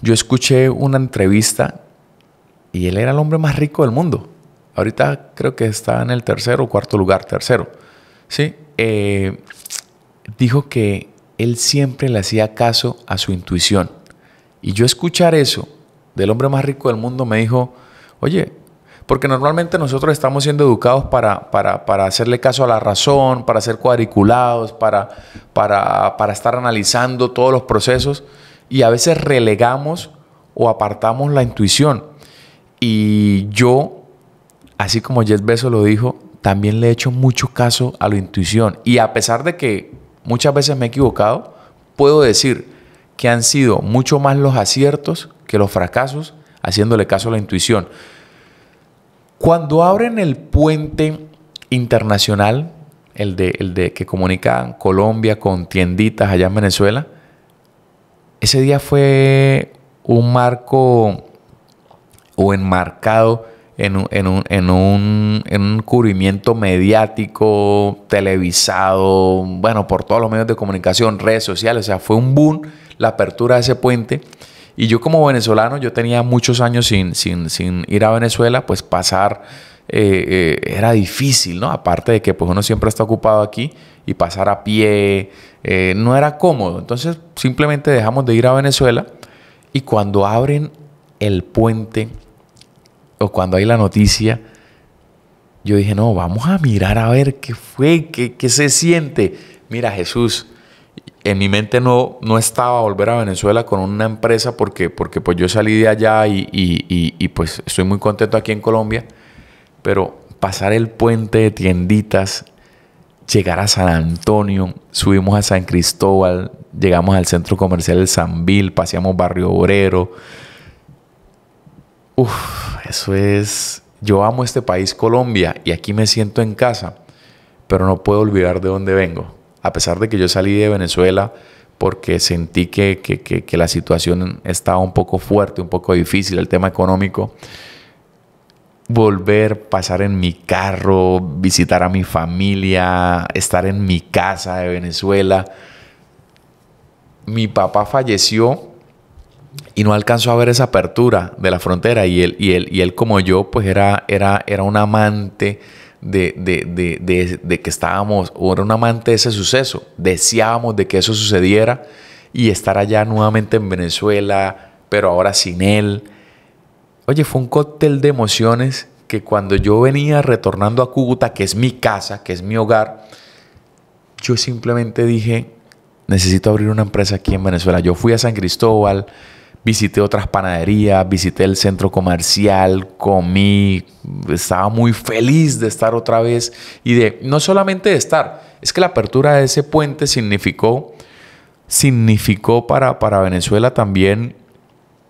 yo escuché una entrevista y él era el hombre más rico del mundo. Ahorita creo que está en el tercero o cuarto lugar, tercero. ¿Sí? Dijo que él siempre le hacía caso a su intuición. Y yo escuchar eso del hombre más rico del mundo me dijo, oye, porque normalmente nosotros estamos siendo educados para hacerle caso a la razón, para ser cuadriculados, para estar analizando todos los procesos, y a veces relegamos o apartamos la intuición. Y yo, así como Jeff Bezos lo dijo, también le he hecho mucho caso a la intuición. Y a pesar de que muchas veces me he equivocado, puedo decir que han sido mucho más los aciertos que los fracasos haciéndole caso a la intuición. Cuando abren el puente internacional, el de que comunica Colombia con tienditas allá en Venezuela, ese día fue un marco o enmarcado en un cubrimiento mediático, televisado, bueno, por todos los medios de comunicación, redes sociales. O sea, fue un boom la apertura de ese puente. Y yo como venezolano, yo tenía muchos años sin ir a Venezuela, pues pasar era difícil, ¿no? Aparte de que pues uno siempre está ocupado aquí, y pasar a pie no era cómodo. Entonces simplemente dejamos de ir a Venezuela, y cuando abren el puente o cuando hay la noticia, yo dije, no, vamos a mirar a ver qué fue, qué se siente. Mira, Jesús, en mi mente no estaba volver a Venezuela con una empresa porque pues yo salí de allá y pues estoy muy contento aquí en Colombia, pero pasar el puente de tienditas, llegar a San Antonio, subimos a San Cristóbal, llegamos al centro comercial del Sambil, paseamos Barrio Obrero. Eso es... Yo amo este país, Colombia, y aquí me siento en casa, pero no puedo olvidar de dónde vengo. A pesar de que yo salí de Venezuela porque sentí que la situación estaba un poco fuerte, un poco difícil, el tema económico, volver, pasar en mi carro, visitar a mi familia, estar en mi casa de Venezuela. Mi papá falleció y no alcanzó a ver esa apertura de la frontera, y él como yo, pues era un amante de que estábamos, o era un amante de ese suceso. Deseábamos de que eso sucediera y estar allá nuevamente en Venezuela, pero ahora sin él. Oye, fue un cóctel de emociones que cuando yo venía retornando a Cúcuta, que es mi casa, que es mi hogar, yo simplemente dije, necesito abrir una empresa aquí en Venezuela. Yo fui a San Cristóbal, visité otras panaderías, visité el centro comercial, comí, estaba muy feliz de estar otra vez y de no solamente de estar, es que la apertura de ese puente significó para Venezuela también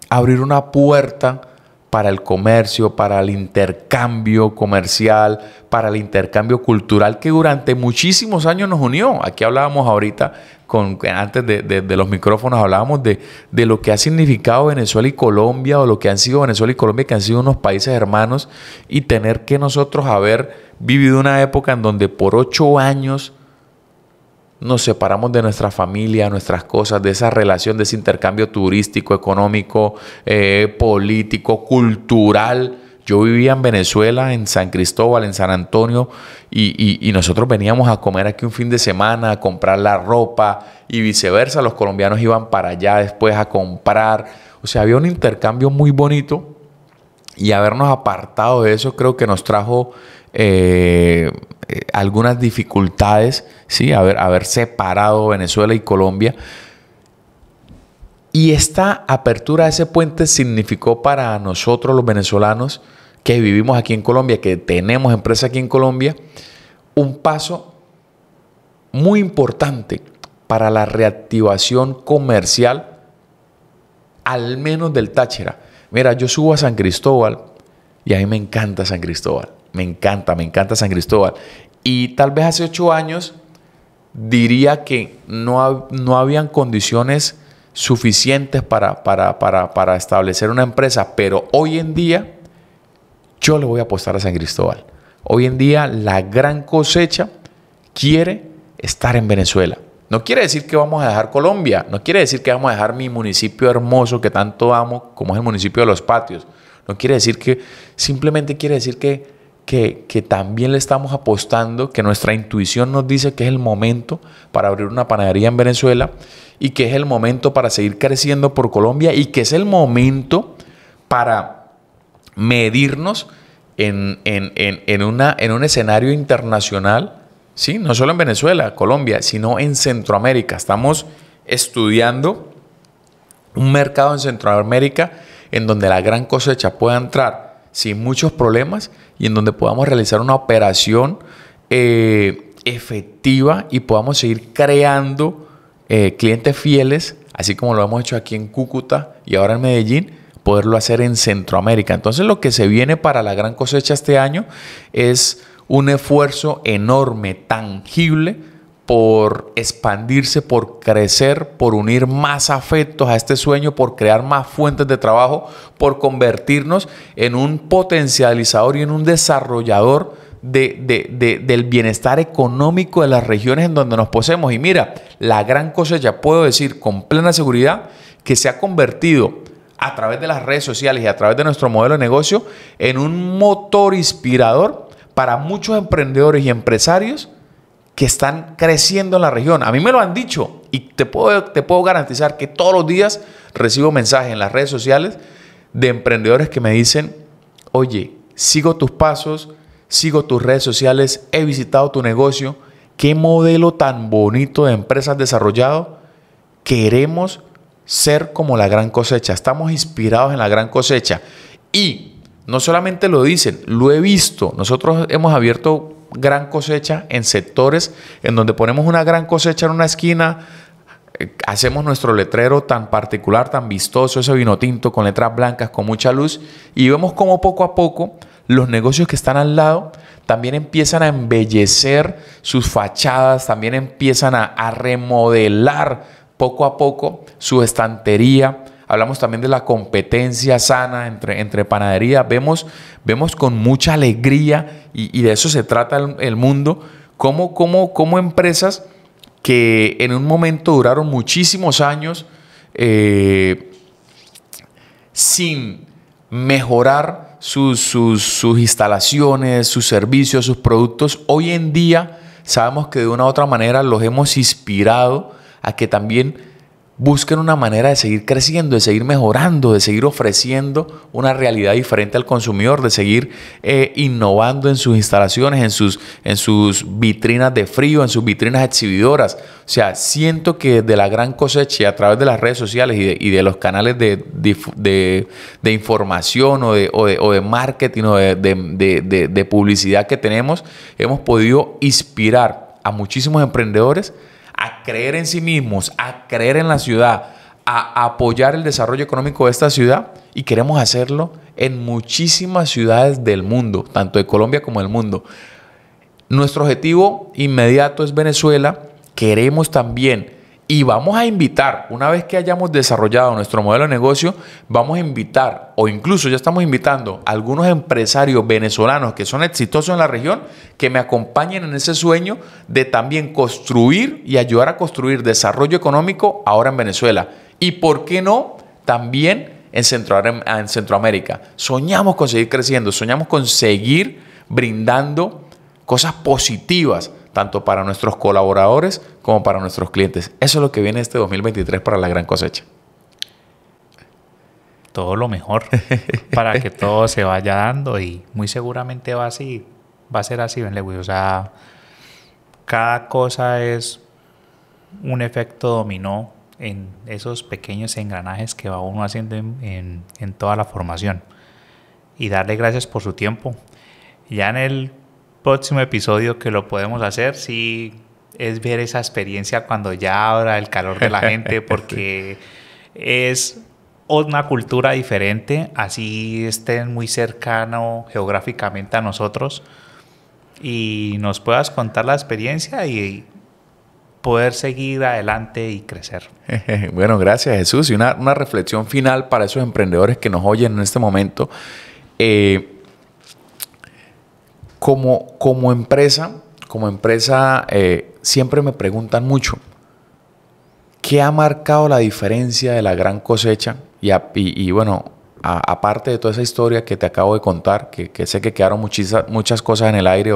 abrir una puerta para el comercio, para el intercambio comercial, para el intercambio cultural que durante muchísimos años nos unió. Aquí hablábamos ahorita, antes de los micrófonos, hablábamos de lo que ha significado Venezuela y Colombia, o lo que han sido Venezuela y Colombia, que han sido unos países hermanos, y tener que nosotros haber vivido una época en donde por 8 años nos separamos de nuestra familia, nuestras cosas, de esa relación, de ese intercambio turístico, económico, político, cultural. Yo vivía en Venezuela, en San Cristóbal, en San Antonio, y nosotros veníamos a comer aquí un fin de semana, a comprar la ropa, y viceversa. Los colombianos iban para allá después a comprar. O sea, había un intercambio muy bonito, y habernos apartado de eso creo que nos trajo algunas dificultades, ¿sí? Haber separado Venezuela y Colombia. Y esta apertura de ese puente significó para nosotros los venezolanos que vivimos aquí en Colombia, que tenemos empresa aquí en Colombia, un paso muy importante para la reactivación comercial, al menos del Táchira. Mira, yo subo a San Cristóbal y a mí me encanta San Cristóbal. Me encanta San Cristóbal. Y tal vez hace 8 años diría que no habían condiciones suficientes para establecer una empresa, pero hoy en día yo le voy a apostar a San Cristóbal. Hoy en día la gran cosecha quiere estar en Venezuela. No quiere decir que vamos a dejar Colombia, no quiere decir que vamos a dejar mi municipio hermoso que tanto amo, como es el municipio de Los Patios. No quiere decir que, simplemente quiere decir que también le estamos apostando, que nuestra intuición nos dice que es el momento para abrir una panadería en Venezuela, y que es el momento para seguir creciendo por Colombia, y que es el momento para medirnos en un escenario internacional, ¿sí? No solo en Venezuela, Colombia, sino en Centroamérica. Estamos estudiando un mercado en Centroamérica en donde la gran cosecha pueda entrar sin muchos problemas, y en donde podamos realizar una operación efectiva y podamos seguir creando clientes fieles, así como lo hemos hecho aquí en Cúcuta y ahora en Medellín, poderlo hacer en Centroamérica. Entonces, lo que se viene para la gran cosecha este año es un esfuerzo enorme, tangible, por expandirse, por crecer, por unir más afectos a este sueño, por crear más fuentes de trabajo, por convertirnos en un potencializador y en un desarrollador del bienestar económico de las regiones en donde nos poseemos. Y mira, la gran cosecha, puedo decir con plena seguridad que se ha convertido, a través de las redes sociales y a través de nuestro modelo de negocio, en un motor inspirador para muchos emprendedores y empresarios que están creciendo en la región. A mí me lo han dicho, y te puedo garantizar que todos los días recibo mensajes en las redes sociales de emprendedores que me dicen: oye, sigo tus pasos, sigo tus redes sociales, he visitado tu negocio, qué modelo tan bonito de empresa has desarrollado, queremos ser como la Gran Cosecha, estamos inspirados en la Gran Cosecha. Y no solamente lo dicen, lo he visto, nosotros hemos abierto Gran Cosecha en sectores en donde ponemos una Gran Cosecha en una esquina, hacemos nuestro letrero tan particular, tan vistoso, ese vino tinto con letras blancas, con mucha luz, y vemos cómo poco a poco los negocios que están al lado también empiezan a embellecer sus fachadas, también empiezan a remodelar poco a poco su estantería. Hablamos también de la competencia sana entre panaderías. Vemos con mucha alegría, y de eso se trata el mundo, cómo empresas que en un momento duraron muchísimos años sin mejorar sus instalaciones, sus servicios, sus productos, hoy en día sabemos que de una u otra manera los hemos inspirado a que también busquen una manera de seguir creciendo, de seguir mejorando, de seguir ofreciendo una realidad diferente al consumidor, de seguir innovando en sus instalaciones, en sus vitrinas de frío, en sus vitrinas exhibidoras. O sea, siento que de la Gran Cosecha, y a través de las redes sociales y de los canales de información o de marketing o de publicidad que tenemos, hemos podido inspirar a muchísimos emprendedores a creer en sí mismos, a creer en la ciudad, a apoyar el desarrollo económico de esta ciudad, y queremos hacerlo en muchísimas ciudades del mundo, tanto de Colombia como del mundo. Nuestro objetivo inmediato es Venezuela. Queremos también, y vamos a invitar, una vez que hayamos desarrollado nuestro modelo de negocio, vamos a invitar, o incluso ya estamos invitando a algunos empresarios venezolanos que son exitosos en la región, que me acompañen en ese sueño de también construir y ayudar a construir desarrollo económico ahora en Venezuela. Y por qué no, también en Centroamérica. Soñamos con seguir creciendo, soñamos con seguir brindando cosas positivas, tanto para nuestros colaboradores como para nuestros clientes. Eso es lo que viene este 2023 para la Gran Cosecha. Todo lo mejor para que todo se vaya dando, y muy seguramente va a ser así, Ben Lewis. O sea, cada cosa es un efecto dominó en esos pequeños engranajes que va uno haciendo en toda la formación. Y darle gracias por su tiempo. Ya en el próximo episodio que lo podemos hacer, sí, es ver esa experiencia cuando ya abra el calor de la gente, porque es una cultura diferente, así estén muy cercano geográficamente a nosotros, y nos puedas contar la experiencia y poder seguir adelante y crecer. Bueno, gracias, Jesús. Y una reflexión final para esos emprendedores que nos oyen en este momento. Como empresa, siempre me preguntan mucho qué ha marcado la diferencia de la Gran Cosecha. Y bueno, aparte de toda esa historia que te acabo de contar, que sé que quedaron muchas cosas en el aire,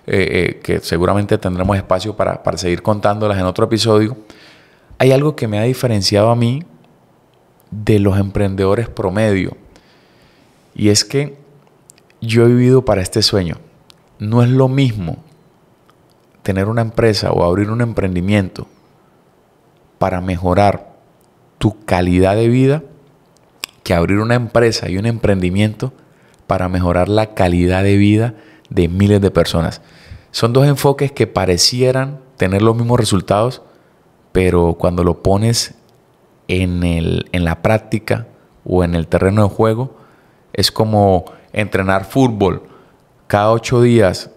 que seguramente tendremos espacio para seguir contándolas en otro episodio, hay algo que me ha diferenciado a mí de los emprendedores promedio, y es que yo he vivido para este sueño. No es lo mismo tener una empresa o abrir un emprendimiento para mejorar tu calidad de vida que abrir una empresa y un emprendimiento para mejorar la calidad de vida de miles de personas. Son dos enfoques que parecieran tener los mismos resultados, pero cuando lo pones en la práctica o en el terreno de juego, es como entrenar fútbol cada 8 días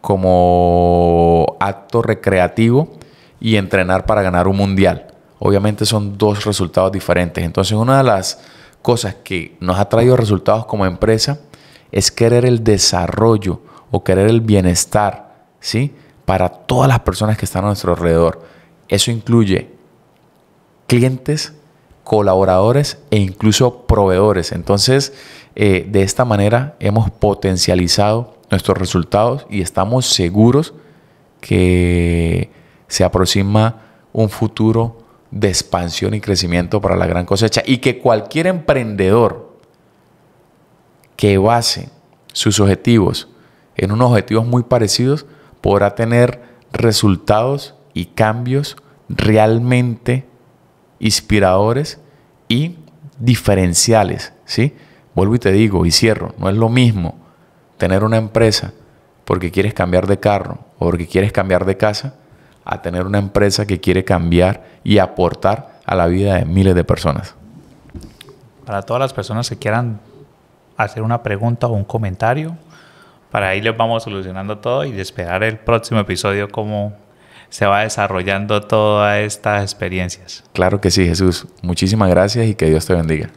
como acto recreativo y entrenar para ganar un mundial. Obviamente son dos resultados diferentes. Entonces, una de las cosas que nos ha traído resultados como empresa es querer el desarrollo o querer el bienestar, ¿sí?, para todas las personas que están a nuestro alrededor. Eso incluye clientes, colaboradores e incluso proveedores. Entonces, de esta manera hemos potencializado nuestros resultados y estamos seguros que se aproxima un futuro de expansión y crecimiento para la Gran Cosecha, y que cualquier emprendedor que base sus objetivos en unos objetivos muy parecidos, podrá tener resultados y cambios realmente inspiradores y diferenciales, ¿sí? Vuelvo y te digo y cierro, no es lo mismo tener una empresa porque quieres cambiar de carro o porque quieres cambiar de casa, a tener una empresa que quiere cambiar y aportar a la vida de miles de personas. Para todas las personas que quieran hacer una pregunta o un comentario, para ahí les vamos solucionando todo y esperar el próximo episodio cómo se va desarrollando todas estas experiencias. Claro que sí, Jesús. Muchísimas gracias y que Dios te bendiga.